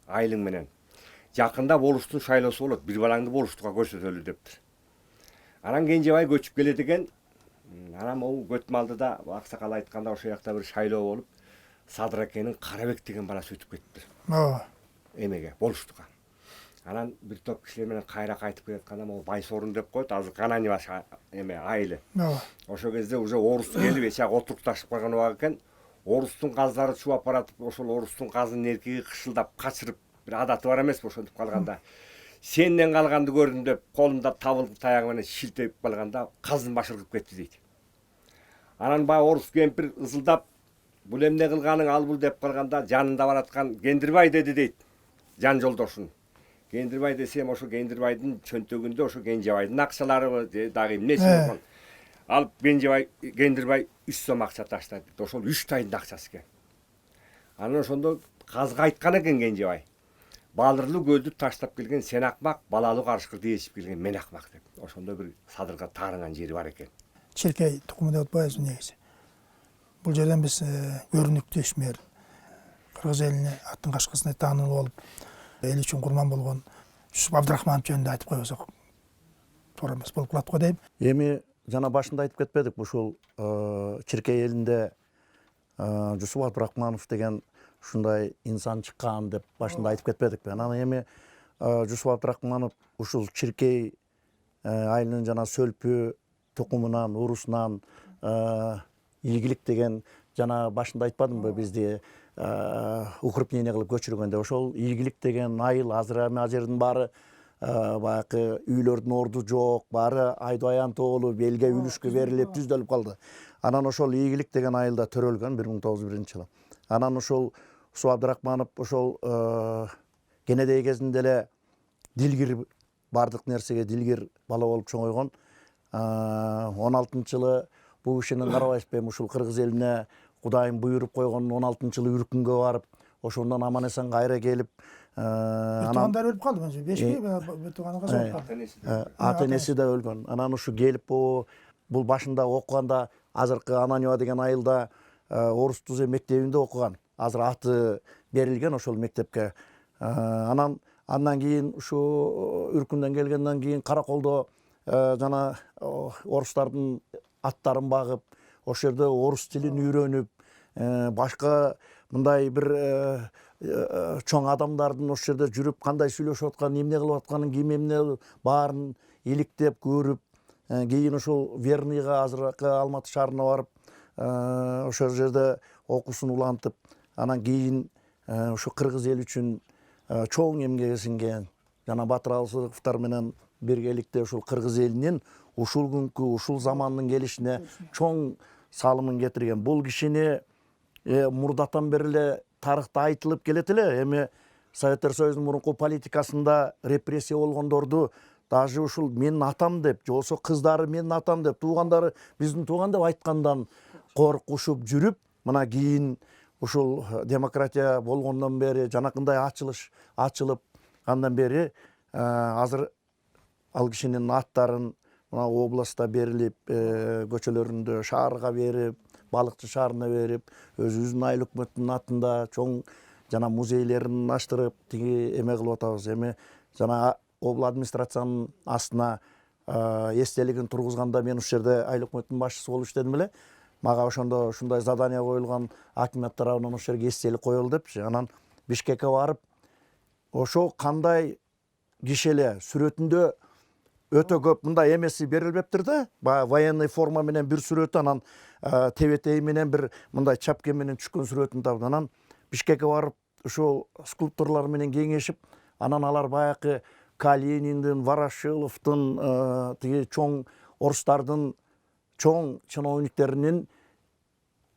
айылың менен. Жакында болуштун шайлоосу болот, бир балаңды болуштукка көрсөтөлү" дептир. Анан Кенжебай көчүп келет экен. Анан могу көт малды да аксакал айтканда ошол жакта бир шайлоо болуп, Садыр экенин Карабек деген баласы өтүп кетти ооба эмеге болуштукка. Анан бир топ кишилер менен кайра кайтып келатканда могу Байсорун деп коет, азыр Кананибаш эме айылы. ооба Ошол кезде уже орус келип эчак отурукташып калган убак экен. Орустун каздары чубап баратып, ошол орустун казынын эркиги кышылдап качырып, бир адаты бар эмеспи ошентип калганда. Сенден калганды көрдүм деп колунда табыл таягы менен шилтеп калганда каздын башы ыргып кетти дейт. Анан баягы орус кемпир ызылдап, бул эмне кылганың ал бул деп калганда жанында бараткан Кендирбай деди дейт. Жан жолдошун. Кендирбай десем ошо Кендирбайдын чөнтөгүндө ошо Кенжебайдын акчалары дагы эмнеси болгон. Алып Кендирбай 3 сом акча таштады. Ошол 3 тайдын акчасы экен. Анан ошондо казга айткан экен Кенжебай. Балырлуу көлдү таштап келген сен акмак, балалуу карышкырды ээчип келген мен акмак деп. Ошондо бир Садырга таарынган жери бар экен. Черкей тукуму деп атпайбызбы негизи. Бул жерден биз көрүнүктүү ишмер кыргыз элине аттын кашкысына таанылуу болуп, эл үчүн курман болгон Жусуп Абдрахманов жөнүндө айтып койбосок туура эмес болуп калат го дейм. Эми жана башында айтып кетпедик, ушул Черкей элинде Жусуп Абдрахманов деген ушундай инсан чыккан деп башында айтып кетпедикпи? Анан эми Жусуп Абдрахманов ушул Черкей айылынын жана Сөлпү тукумунан, урусунан ийгилик деген жана башында айтпадымбы бизди укрупнение кылып көчүргөндө ошол ийгилик деген айыл азыр эми ал жердин баары баягы үйлөрдүн орду жок, баары айдоо аянтып болуп, элге үлүшкө берилип түздөлүп калды. Анан ошол ийгилик деген айылда төрөлгөн 1901-жылы. Анан ошол Жусуп Абдрахманов ошол кенедей кезинде эле дилгир, бардык нерсеге дилгир бала болуп чоңойгон. 16-жылы бул кишинин карабайсызбы эми ушул кыргыз элине Кудайым буйруп койгон 16-жылы Үркүнгө барып, ошондон аман эсен кайра келип, туугандар өлүп калды менчи. 5 тууганы каза болуп калды. ата энеси да өлгөн. Анан ушу келип бул башында окуганда азыркы Ананьева деген айылда орус тузе мектебинде окуган. Азыр аты берилген ошол мектепке. Андан кийин ушу Үркүндөн келгенден кийин Караколдо жана орустардын аттарын багып, ошол жерде орус тилин үйрөнүп, башка мындай бир чоң адамдардын ошол жерде жүрүп кандай сүйлөшүп атканын, эмне кылып атканын, ким эмне баарын иликтеп көрүп, кийин ушул Верныйга азыркы Алматы шаарына барып, ошол жерде окуусун улантып, анан кийин ушу кыргыз эл үчүн чоң эмгеге сиңген жана Батыр Алсыковтар менен биргеликте ушул кыргыз элинин ушул күнкү, ушул замандын келишине чоң салымын кетирген. Бул кишини мурдатан бери эле тарыхта айтылып келет эле. Эми Советтер Союзунун мурунку политикасында репрессия болгондорду даже ушул менин атам деп, же болбосо кыздары менин атам деп, туугандары биздин тууган деп айткандан коркушуп жүрүп, мына кийин ушул демократия болгондон бери жанакындай ачылып андан бери азыр ал кишинин аттарын мына областта берилип, көчөлөрүндө шаарга берип, Балыкчы шаарына берип, өзүбүздүн айыл өкмөттүн атында чоң жана музейлерин аштырып, тиги эме кылып атабыз. Эми жана обл администрациянын астына эстелигин тургузганда мен ушул жерде айыл өкмөттүн башчысы болуп иштедим эле. Мага ошондо ушундай задание коюлган, акимият тарабынан ошол жерге эстелик коелу депчи. Анан Бишкекке барып, ошо кандай киши эле сүрөтүндө өтө көп мындай эмеси берилбептир да. Баягы военный форма менен бир сүрөтү, анан тебетеги менен бир мындай чапке менен түшкөн сүрөтүн табып, анан Бишкекке барып ошол скульпторлор менен кеңешип, анан алар баягы Калининдин, Ворошиловдун, тиги чоң орустардын чоң чиновниктеринин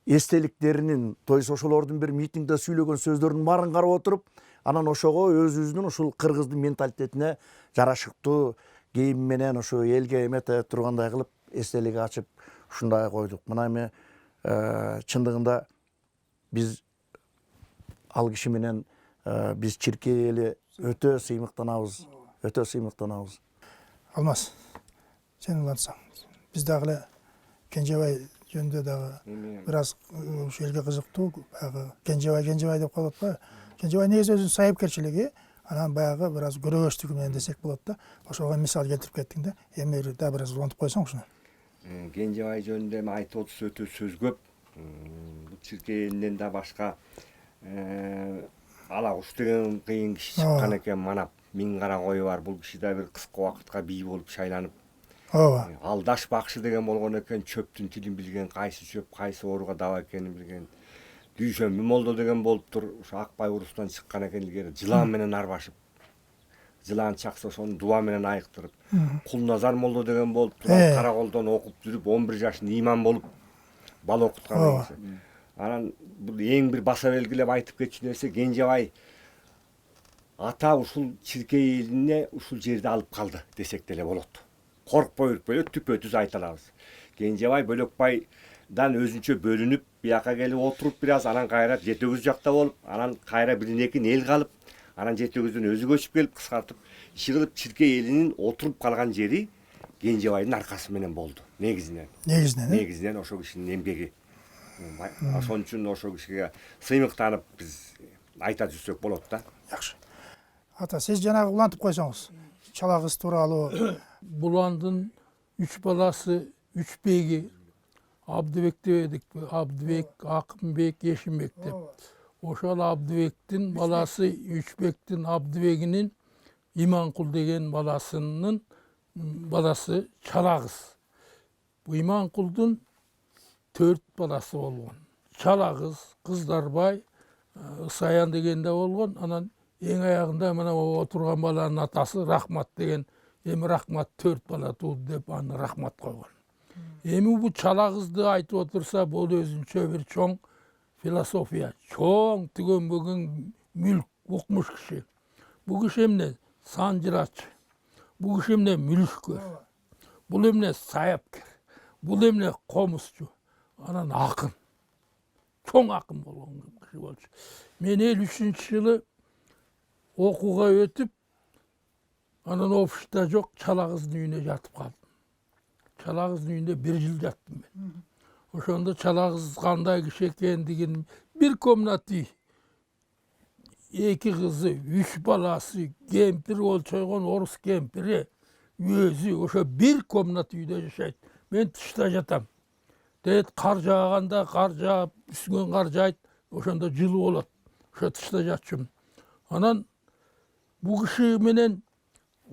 эстеликтеринин, то есть ошолордун бир митингде сүйлөгөн сөздөрүнүн баарын карап отуруп, анан ошого өзүбүздүн ушул кыргыздын менталитетине жарашыктуу кийим менен ошо элге эмете тургандай кылып эстелик ачып ушундай койдук. Мына эми чындыгында биз ал киши менен биз Черкей эли өтө сыймыктанабыз, өтө сыймыктанабыз. Алмаз, сен улантсаң, биз дагы эле Кенжебай жөнүндө дагы бир аз ушу элге кызыктуу, баягы Кенжебай деп калып атпайбы? Кенжебай негизи өзүнүн сайыпкерчилиги, анан баягы бир аз көрөгөчтүгү менен десек болот да. Ошого мисал келтирип кеттиң да. Эми дагы бир аз улантып койсоң ушуну. Кенжебай жөнүндө айтып отурса өтө сөз көп. Bu Çirkey elinden de başka Alakuş деген kıyın kişi çıkan eken manap. Min kara koyu var. Bu kişi de bir kıska vakıtка бий olup şaylanıp. ооба Aldaş bakşı деген болгон экен, çöptün tilin bilgen, kayсы çöp, kayсы oruga dava ekenini bilgen. Dүйшөнбү молдо деген болуптур. Ошо Акбай урустан чыккан экен илгери. Жылан менен арбашып. Жылан чакса ошону дуба менен айыктырып. Кулназар молдо деген болуптур. Караколдон окуп жүрүп 11 жашында имам болуп бала окуткан киши. Анан бул эң бир баса белгилеп айтып кетчү нерсе, Кенжебай ата ушул Чиркей элине ушул жерди алып калды десек деле болот. Коркпой үрпөй түпө-түз айта алабыз. Кенжебай Бөлөкбайдан өзүнчө бөлүнүп, бияка келип отуруп бир аз, анан кайра жетегиз жакта болуп, анан кайра бирин экин эл калып, анан жетегизден өзү көчүп келип кыскартып, иши кылып Чиркей элинин отуруп калган жери Кенжебайдын аркасы менен болду. Негизинен ошо кишинин эмгеги. Ошон үчүн ошо кишиге сыймыктанып биз айта жүрсөк болот да. жакшы ата сиз жанагы улантып койсоңуз чала кыз тууралуу Bulandın 3 balası, 3 beygi, Abdübek dedik. Abdübek, Akınbek, Yeşimbek dep. Oşal Abdübek'tin balası, 3 bektin Abdübek'inin İmankul degen balasının balası Çalağız. Bu İmankul'dun 4 balası olgun. Çalağız, Kızdarbay, Sayan degende olgun. Anan en ayağında mana oturgan balanın atası Rahmat degen. Emi Rahmat 4 bala tuğdu dep anı Rahmat koygan. Emi bu Çalağızdı aytып otursa bol özünçö bir çoğ filosofiya, çoğ tügön bugün mülk okmuş kişi. Bu kişi emne sancıraç, bu kişi emne mülkör, bu emne sayapkер, bu emne komusçu, anan akın. Çoğ akın bolgan kişi bolчу. Men 53 yılı okuga ötüp anan ofiste yok, Çalağız'ın үйüne yatıp kaldım. Çalağız'ın үйünde 1 yıl yattım ben. Oşonda Çalağız kanday kişi ekendigin bir komnati, 2 kızı, 3 balası, kempir olçoygon orus kempiri, özü, oşo bir komnati үйde yaşaydı. Ben tışta jatam. Deyet kar jağanda, kar jağıp, üstünden kar jağıt, oşonda жылы болот. Oşo tışta jatçım. Anan bu kişi menen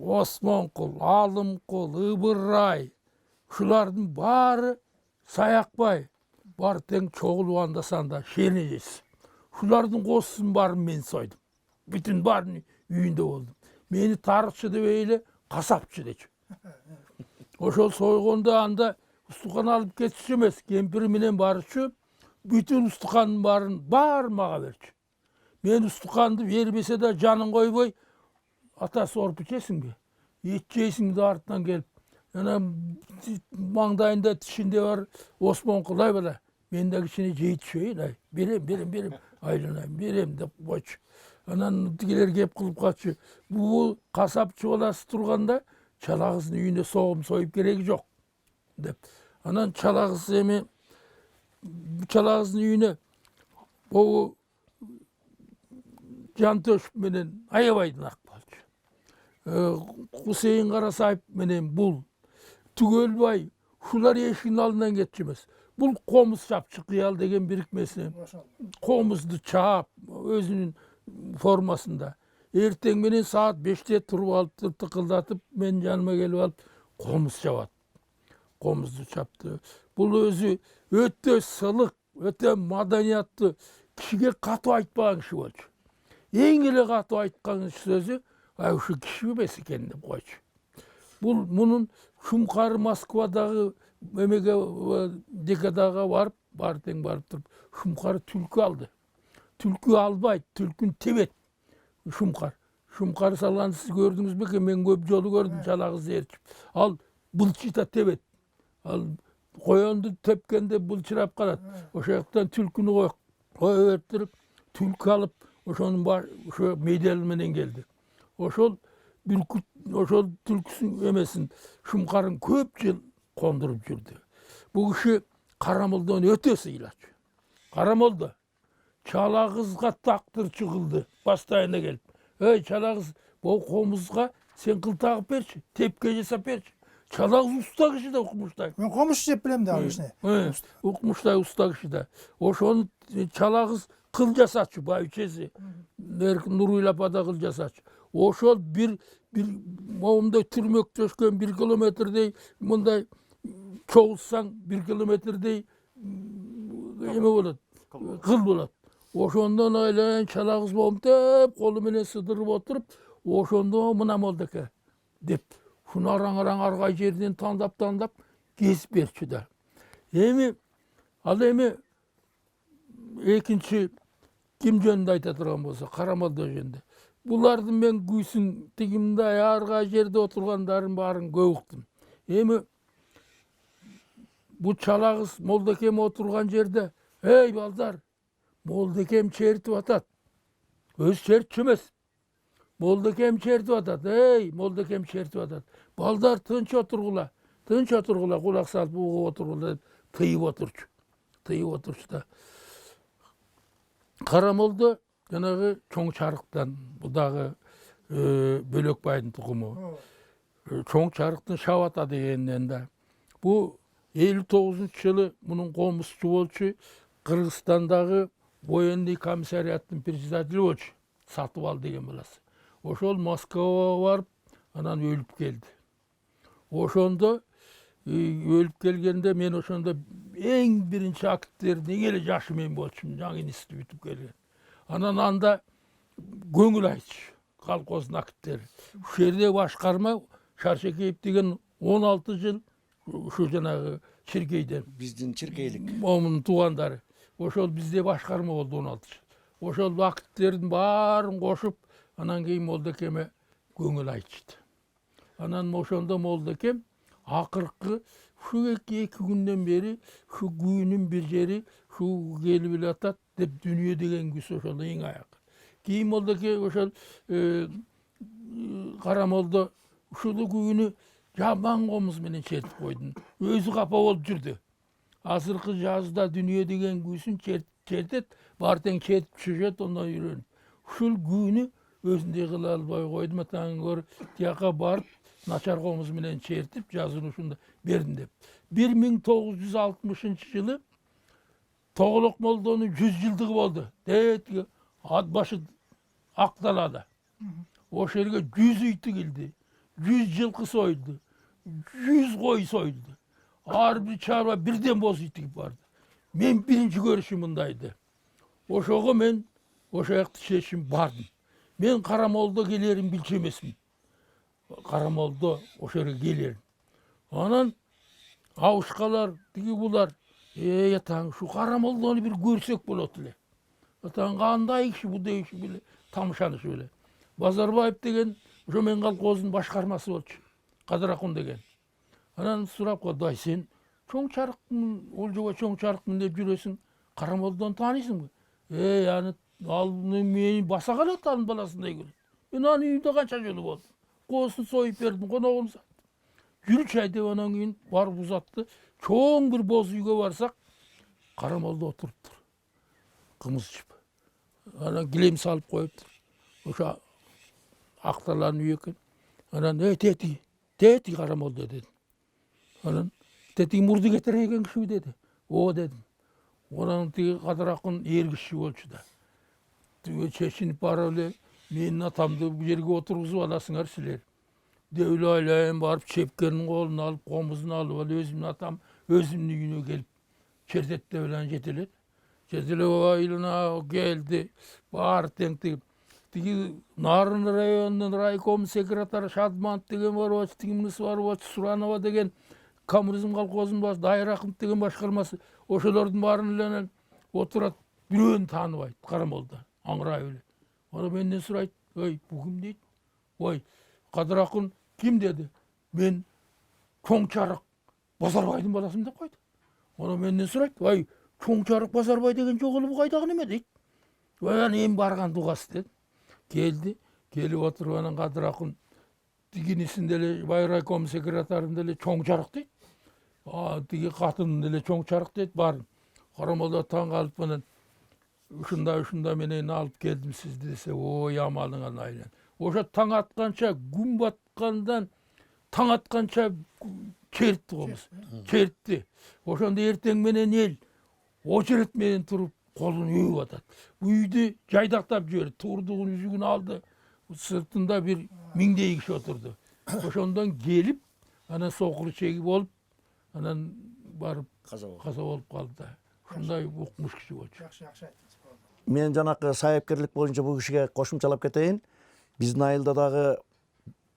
Osmankul, Alımkul, Ibırray, şulardın bari Sayakbay, bari teң çoğulvanda sanda şeneceğiz. Şulardın qosun barın men soydum. Bütün barın үйünde oldum. Meni tarıkçı dep eyle, kasapçı deçi. Oşol soygonda anda ustukan alıp ketişi emes, kempiri menen barıçı, bütün ustukanın barın maga berçi. Men ustukandı vermese de canın koyboy, ata sorup içesin mi? Yeteceksin de arttan gelip. Yani mangdayında tişinde var Osman Kulay bala. Ben de kişini ceyit şöyle. Birim. Ayrılayım. Birim de boş. Anan dikiler gep kılıp kaçıyor. Bu kasapçı olası turganda Çalağız'ın үйüne soğum soyup gereki yok. Dep. Anan Çalağız emi Çalağız'ın үйüne o Cantöş menen Ayabaydın Akbalcı. Hüseyin Karasayip menen Bul. Tügölbay. Şular eşiğin alından geçmez. Bul komuz çapçı kıyal degen birikmesi. Komuzdu çap özünün formasında. Erten menen saat 5'te turup alıp tıkıldatıp men yanıma gelip alıp komuz çabat. Komuzdu çaptı. Bul özü öte sılık, öte madaniyatlı. Kişiге katı aytpağın kişi bolчу. Eң эле katı aytkan sözü şu kişi emес eкен деп койчу. Bunun Şumkar Moskvadagı emege dekadaga barıp turup Şumkar tülkü aldı. Tülkü albayt, tülkün tebet Şumkar. Şumkar salganды siz gördünüz mü ki? Men köp jolu gördüm Çalağız'ı erçip. Al bılçıta tebet. Al koyandı tepkende bılçırap kalat. Oşa yaktan tülkünü koyuvertirip tülkü alıp oşonun şu medyal menen geldi. Oşol tülküsün emesin Şumkar'ın köp yıl kondurup жүрдü. Bu kişi Karamol'dan ötesi ilaç. Karamol'da Çalağızga taktır çıkıldı. Bastayına gelip. Ey Çalağız bu komuzga sen kıl takıp berçi. Tepke jasap berçi. Çalağız usta kişi de Ukmuştay. Мен комуш деп билем да ишне. Ukmuştay usta kişi de. Oşonu çalağız kıl jasatçı bayçesi. Nuruyla kıl jasatçı. Oşol bir moğumda türmök töşkön 1 kilometrдей мындай çoğulsan 1 kilometrдей эме болот. Kıl болот. Oşondan aylayan çalağız moğum tep kolu menen sıdırıp oturup oşonda mına moldake dep. Şunu araң argay жерден tandap kesip berçi da. Al ekinci kim жөнүндө айта турган болсо Карамолдо жөнүндө. Булардын мен күйсүн тигимде аргай жерде отургандарын баарын көп уктум. Bu çalağız Moldakem oturgan жерде, ey balдар, Moldakem çeritip atat. Öz çeritçi emes. Moldakem çeritip atat. Ey Moldakem çeritip atat. Balдар tınç oturgula. Kulak salıp uğup oturgula. Tıyıp oturçu da. Karamoldo janagı çoң çarıktan, bu dağı Bölökbay'ın tukumu. Çoң çarıktın Şavata degeninden de. Bu 59 yılı bunun komşusu bolçu Kırgızistan'daki Voyenli Komisariyattın председателі bolçu. Satıval degen bolası. Oşol Moskova varıp anan ölüp geldi. Oşonda ölüp gelgende men oşonda en birinci akitlerine gele yaşım en bolçum. Жаңы институт бүтүп келген. Anan anda көңүл айтчу. Колхоздун акиттери. Ушул жерде башкарма Шаршекеев деген 16 жыл şu janagı Çirkeyden. Биздин Чиркейлик. Onun tuğandары. Oşol bizde başkarma oldu 16 yıl. Oşol vakitlerin bарын koşup anan keyin Moldakem'e göngül aytıştı. Anan oşonda Moldakem akırkı şu iki günden beri şu güğünün bir yeri şu gelip bile atat dep dünya degen güç oşolda en ayak. Keyin Moldakem oşol Karamoldo şulu güğünü Jaman komuz menen çertip koydun. Özü kapa olup жүрдü. Asırkı жазda dünya degen güçün çertet, barten çertip çöşet ondan yürün. Şul güğünü özünde kıla albay koydum. Atan gör tiyaka barıp naçar komuz menen çertip жазını şunda berdim dep. 1960 yılı Toğuluk Moldo'nun 100 yıldığı oldu. Deyet ad başı Akdalada. O şerge 100 üytü geldi. 100 yılkı soydu. 100 koy soydu. Ağır bir çağırma birden boz itik vardı. Men birinci görüşüm bundaydı. Oşoğa men oşayaktı seçim bardım. Men Karamoldo gelerim bilçemesmin. Karamoldo oşağa gelerim. Anan avuşkalar, digi bular. Yatan şu Karamoldo'nu bir görsek bolot ile. Yatan kanday kişi bu deyişi bile tamışanı şöyle. Bazarbayev degen şu men kolkozun başkarması bolçu. Kadırakun degen. Anan surap koydu, ay sen çoң çarıkmın, ol joba çoң çarıkmın dep jüresin. Karamoldo'nu tanıysın mı? Yani al meni basa kalat alın balasınday görün. Ben anı үйde kança jolu boldu. Kosun soyup berdim, konogum sattım. Yürü çay dep anan keyin barıp uzattı. Çoң bir boz үйge barsak Karamoldo oturuptur. Kımız içip. Anan gilem salıp koyuptur. Oşa aktarların üye eken. Anan teti Karamoldo dedim. Anan teti murdu getiregen kişi dedi. O dedim. Oranın tigi Kadırak'ın ergişi bolçu da. Çeşinip barılı menin atamdı bu yerge oturguzup alasınlar siler. Devli aylayın barıp çepkenin kolunu alıp komuzunu alıp özümün atam özümün үйüne gelip çertette bilen jeteli. Jeteli o ayılına geldi. Bağır tenkti. Tigi Narın rayonunun raykom sekretari Şadmant degen var, o tigimnisi var, o Suranova degen Komünizm kolkozunun başı, Dayır Akınt degen başkarması. Oşolordun barın ilenen oturat birön tanıbaydı Karamoldo. Angrayı öyle. Ona benden suraydı. Oy bu kim deydi? Oy Kadırakun kim dedi? Ben çoң çarık Bazarbay'dın balasım dep koydu. Ona benden suraydı. Oy çoң çarık Bazarbay degen joğulu bu kaydagı neme deydi? Oy ana en bargan dugası dedi. Geldi. Gelip oturup anan Kadırakun diginisinde bayraykom sekretarında çoң çarık deydi. Digi katının dele çoң çarık deydi. Barın. Karamoldo taң kalıp menen uşunda menen alıp geldim siz dese o yamalın aylan. Oşa taң atkança gün batkandan таң атқанша чертті қолымыз. Чертті. Ошонда ертең менен ел очерет менен туруп колун үйүп атат. Үйдү жайдактап жиберди. Турдугун үзүгүн алды. Сыртында бир 1000 киши отурду. Ошондон келип, анан сокур чеги болуп, анан барып каза болуп калды да. Ушундай укмуш киши болчу. Жакшы айттыңыз. Мен жанакы сайыпкерлик боюнча бул кишиге кошумчалап кетейин. Биздин айылда дагы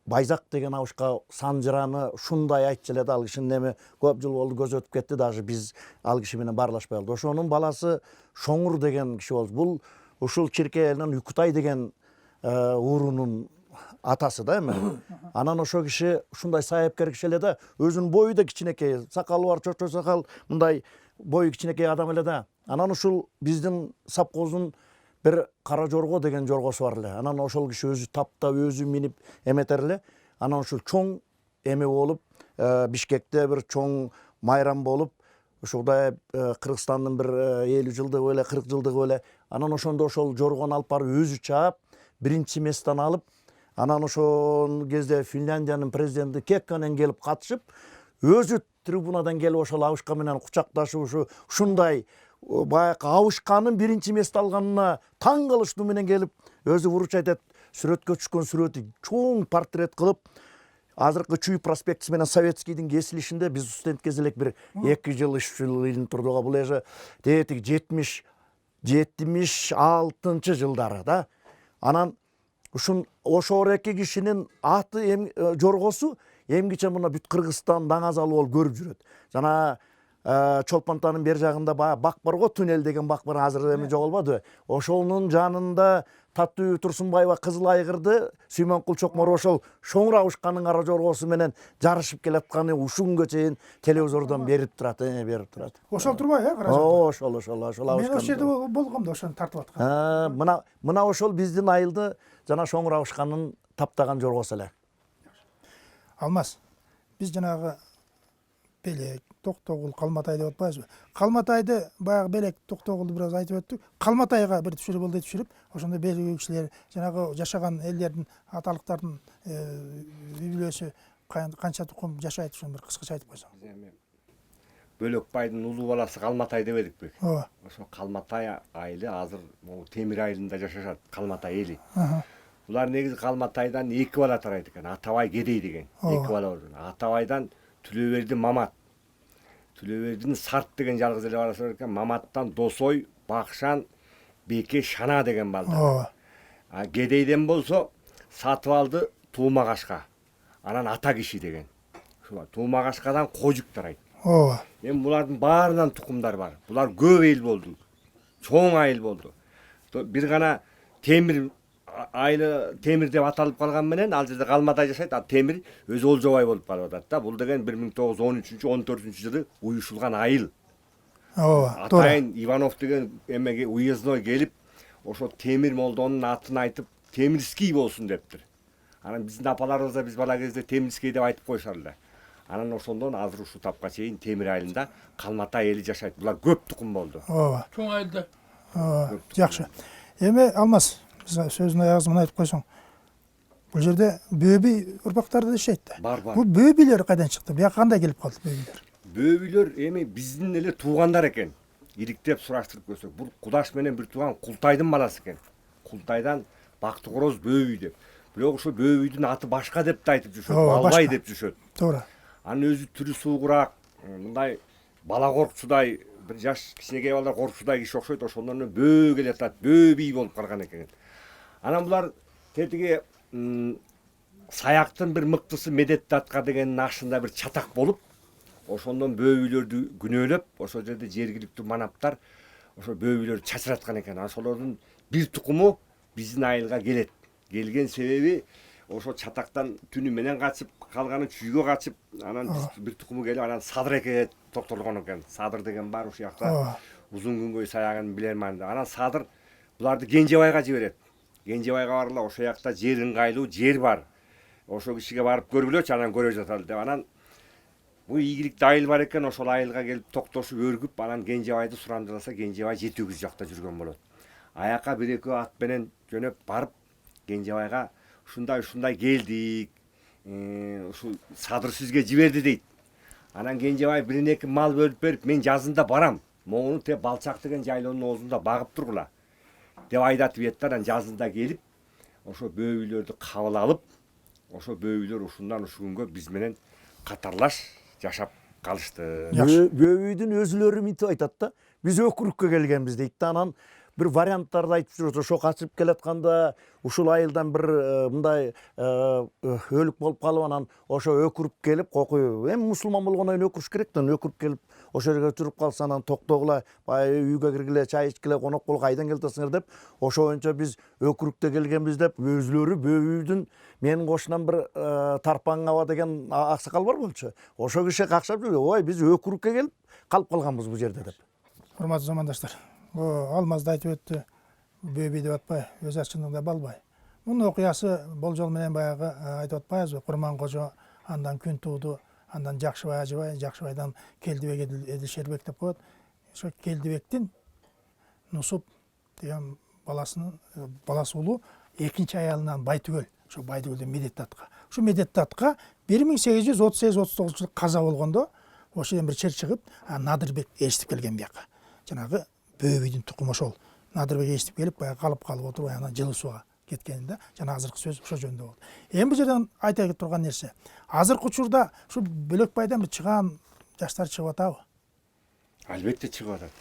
Байзак деген абышка Санжыраны ушундай айтчу эле да, ал кишинин эми көп жыл болду, көз өтүп кетти, даже биз ал киши менен баарлашпай калдык. Ошонун баласы Шоңур деген киши болду. Бул ушул Чиркей айылынан Үкүтай деген уурунун атасы да эми. Анан ошол киши ушундай сайыпкер киши эле да, өзүнүн бою да кичинекей, сакалы бар, чочо сакал, мындай бою кичинекей адам эле да. Анан ушул биздин совхоздун бир Кара Жорго деген жоргосу бар эле. Анан ошол киши өзү таптап, өзү минип эметер эле. Анан ушул чоң эме болуп, Бишкекте бир чоң майрам болуп, ушундай Кыргызстандын бир 50 жылдыгы эле, 40 жылдыгы эле. Анан ошондо ошол жоргону алып барып өзү чаап, биринчи месттен алып, анан ошол кезде Финляндиянын президенти Кекканен келип катышып, өзү трибунадан келип ошол абышка менен кучакташып, ушундай баягы абышканын биринчи мест алганына таң калыштуу менен келип, өзү вручать этип, сүрөткө түшкөн сүрөтү чоң портрет кылып, азыркы Чүй проспектиси менен Советскийдин кесилишинде биз студент кезде элек бир 2 жыл 3 жыл илинип турдук. Бул эже тетиги 76 жылдары да. Анан ошол эки кишинин аты жоргосу эмгиче мына бүт Кыргызстан даңазалы болуп көрүп жүрөт. Жана Чолпонтанын бер жагында баягы бак бар го, туннель деген бак бар, азыр эми жоголбоду. Ошонун жанында Таттуу Турсунбаева Кызыл Айгырды Сүймөнкул Чокморов ошол Шоңур абышканын кара жоргосу менен жарышып келатканы ушунгө чейин телевизордон берип турат, Ошол турбайбы, Ошол абышкан. Мен ошол жерде болгом да, ошону тартып аткан. Мына ошол биздин айылды жана Шоңур абышканын таптаган жоргосу эле. Алмаз, биз жанагы Белек, Токтогул, Калматай деп атпайбызбы? Калматайды баягы Белек, Токтогулду бир аз айтып өттүк. Калматайга бир түшүрүп болду түшүрүп, ошондо белгилүү кишилер, жанагы жашаган элдердин аталыктардын үй бүлөсү канча тукум жашайт, ошону бир кыскача айтып койсоң. Бөлөкбайдын улуу баласы Калматай деп едикпи? Ооба. Ошо Калматай айылы азыр могу Темир айылында жашашат, Калматай эли. Булар негизи Калматайдан 2 бала тарайт экен. Атабай Кедей деген 2 бала болду. Атабайдан Түлөберди Мамат. Түлөбердин Сарт деген жалгыз эле баласы бар экен. Маматтан Досой, Бакшан, Беке, Шана деген балдар. Кедейден болсо Сатыбалды Туумагашка. Анан Ата киши деген. Ушул Туумагашкадан Кожук тарайт. Ооба. Эми булардын баарынан тукумдар бар. Булар көп эл болду. Чоң айыл болду. Бир гана Темир айылы Темир деп аталып калган менен ал жерде Калматай жашайт, а Темир өзү Олжобай болуп калып атат да. Бул деген 1913-14-жылы уюшулган айыл. Ооба. Атайын Иванов деген эмеге уездной келип, ошо Темир молдонун атын айтып, Темирский болсун дептир. Анан биздин апаларыбыз да биз бала кезде Темирский деп айтып койшор эле. Анан ошондон азыр ушул тапка чейин Темир айылында Калматай эли жашайт. Булар көп тукум болду. Ооба. Чоң айылда. Жакшы. Эми Алмаз, сөзүнүн аягын айтып койсоң. Бул жерде бөөбүй урпактары да жашайт да. Бар. Бул бөөбүйлөр кайдан чыкты? Бияка кандай келип калды бөөбүйлөр? Бөөбүйлөр эми биздин эле туугандар экен. Ириктеп сураштырып көрсөк, бул Кудаш менен бир тууган Култайдын баласы экен. Култайдан Бактыкороз бөөбүй деп. Бирок ошо бөөбүйдүн аты башка деп да айтып жүрүшөт, Балбай деп жүрүшөт. Туура. Анын өзү түрү суугураак, мындай бала коркчудай, бир жаш кичинекей балдар коркчудай киши окшойт, ошондон бөө келе атат, бөөбүй болуп калган экен. Анан булар тетиги Саяктын бир мыктысы Медет Датка дегенин ашында бир чатак болуп, ошондон бөөбүйлөрдү күнөөлөп, ошол жерде жергиликтүү манаптар ошо бөөбүйлөрдү чачыраткан экен. Ошолордун бир тукуму биздин айылга келет. Келген себеби ошо чатактан түнү менен качып, калганы чүйгө качып, анан бир тукуму келип, анан Садыр эке токтолгон экен. Садыр деген бар ушул жакта. Узун күнгөй саягын билем анда. Анан Садыр буларды Кенжебайга жиберет. Кенжебайга барыла, ошол жакта жер ыңгайлуу жер бар. Ошол кишиге барып көргүлөчү, анан көрө жаталы деп. Анан бул ийгиликтүү айыл бар экен, ошол айылга келип токтошуп өргүп, анан Кенжебайды сурамдаласа, Кенжебай жети өгүз жакта жүргөн болот. Аяка бир экөө ат менен жөнөп барып Кенжебайга ушундай келдик. ушул Садыр сизге жиберди дейт. Анан Кенжебай бирин эки мал бөлүп берип, мен жазында барам. Могуну те Балчак деген жайлоонун оозунда багып тургула деп айдатып ийет да, анан жазында келип, ошо бөөбүйлөрдү кабыл алып, ошо бөөбүйлөр ушундан ушул күнгө биз менен катарлаш жашап калышты. Бөөбүйдүн өзүлөрү мынтип айтат да, биз өкүрүккө келгенбиз дейт да. Анан бир варианттарды айтып жүрөт. Ошо качып келатканда ушул айылдан бир мындай өлүк болуп калып, анан ошо өкүрүп келип, кокуй эми мусулман болгондон кийин өкүрүш керек да, өкүрүп келип ошол жерге туруп калса, анан токтогула, баягы үйгө киргиле, чай ичкиле, коноп кол, кайдан келатасыңар деп, ошо боюнча биз өкүрүктө келгенбиз деп, өзүлөрү бөөбүйдүн менин кошунан бир Тарпаң аба деген аксакал бар болчу. Ошо киши какшап жүргөн, ой биз өкүрүккө келип калып калганбыз бул жерде деп. Урматтуу замандаштар, Алмазды айтып өттү, бөөбүй деп атпай, өз ачындыгында балбай. Мунун окуясы болжол менен баягы айтып атпайбызбы, Курман кожо, андан Күн тууду, андан Жакшыбай Ажыбай, Жакшыбайдан Келдибек Эдилшербек деп коет. Ошо Келдибектин Нусуп деген баласы улуу экинчи аялынан Байтүгөл, ошо Байтүгөлдөн Медеттатка. Ушу Медеттатка 1838-39 жылы каза болгондо ошол жерден бир чер чыгып, Надырбек ээрчитип келген бияка. Жанагы бөөбүйдүн тукуму ошол. Надырбек ээрчитип келип, баягы калып отуруп, анан жылы сууга кеткенинде, жана азыркы сөз ошол жөнүндө болду. Эми бул жерден айта турган нерсе, азыркы учурда ушу Бөлөкбайдан бир чыгаан жаштар чыгып атабы? Албетте чыгып атат.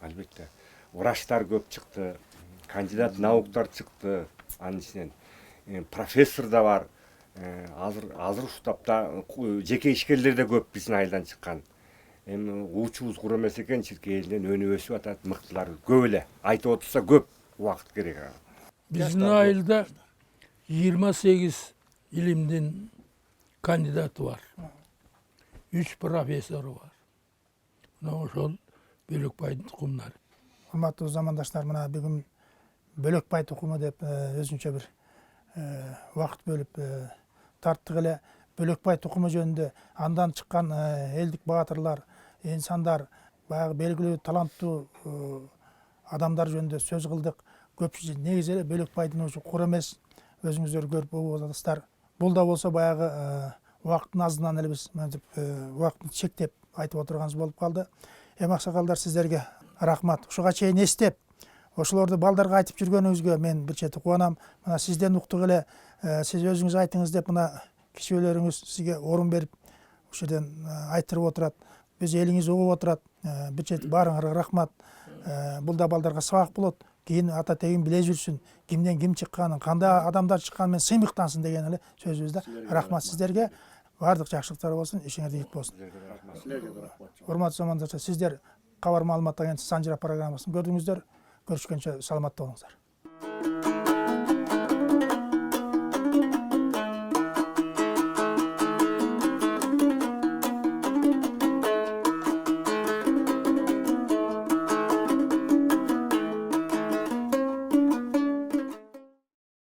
Албетте. Врачтар көп чыкты, кандидат науктар чыкты, анын ичинен профессор да бар. Азыр ушул тапта жеке ишкерлер да көп биздин айылдан чыккан. Эми уучубуз кур эмес экен, чиркей элинен өнүп өсүп атат, мыктылар көп эле. Айтып отурса көп убакыт керек. Биздин айылда 28 илимдин кандидаты бар. 3 профессору бар. Мына ошол Бөлөкбайдын тукумдары. Урматтуу замандаштар, мына бүгүн Бөлөкбай тукуму деп өзүнчө бир убакыт бөлүп тарттык эле. Бөлөкбай тукуму жөнүндө, андан чыккан элдик баатырлар, инсандар, баягы белгилүү таланттуу адамдар жөнүндө сөз кылдык. Көпчүлүк негизи эле Бөлөкбайдын ушу кур эмес, өзүңүздөр көрүп атасыздар. Бул да болсо баягы убакыттын азынан эле биз убакытты чектеп айтып отурганыбыз болуп калды. Эми аксакалдар, сиздерге рахмат. Ушуга чейин эстеп, ошолорду балдарга айтып жүргөнүңүзгө мен бир чети кубанам. Мына сизден уктук эле, сиз өзүңүз айтыңыз деп мына кичүүлөрүңүз сизге орун берип ушул жерден айтырып отурат. Биз элиңиз угуп отурат. Бир чети баарыңарга рахмат. Бул да балдарга сабак болот. Кийин ата тегин биле жүрсүн, кимден ким чыкканын, кандай адамдар чыкканын менен сыймыктансын деген эле сөзүбүз да. Рахмат сиздерге. Баардык жакшылыктар болсун, ишиңер ийгит болсун. Урматтуу замандаштар, сиздер Кабар маалымат агенттиги Санжыра программасын көрдүңүздөр. Көрүшкөнчө саламатта болуңуздар.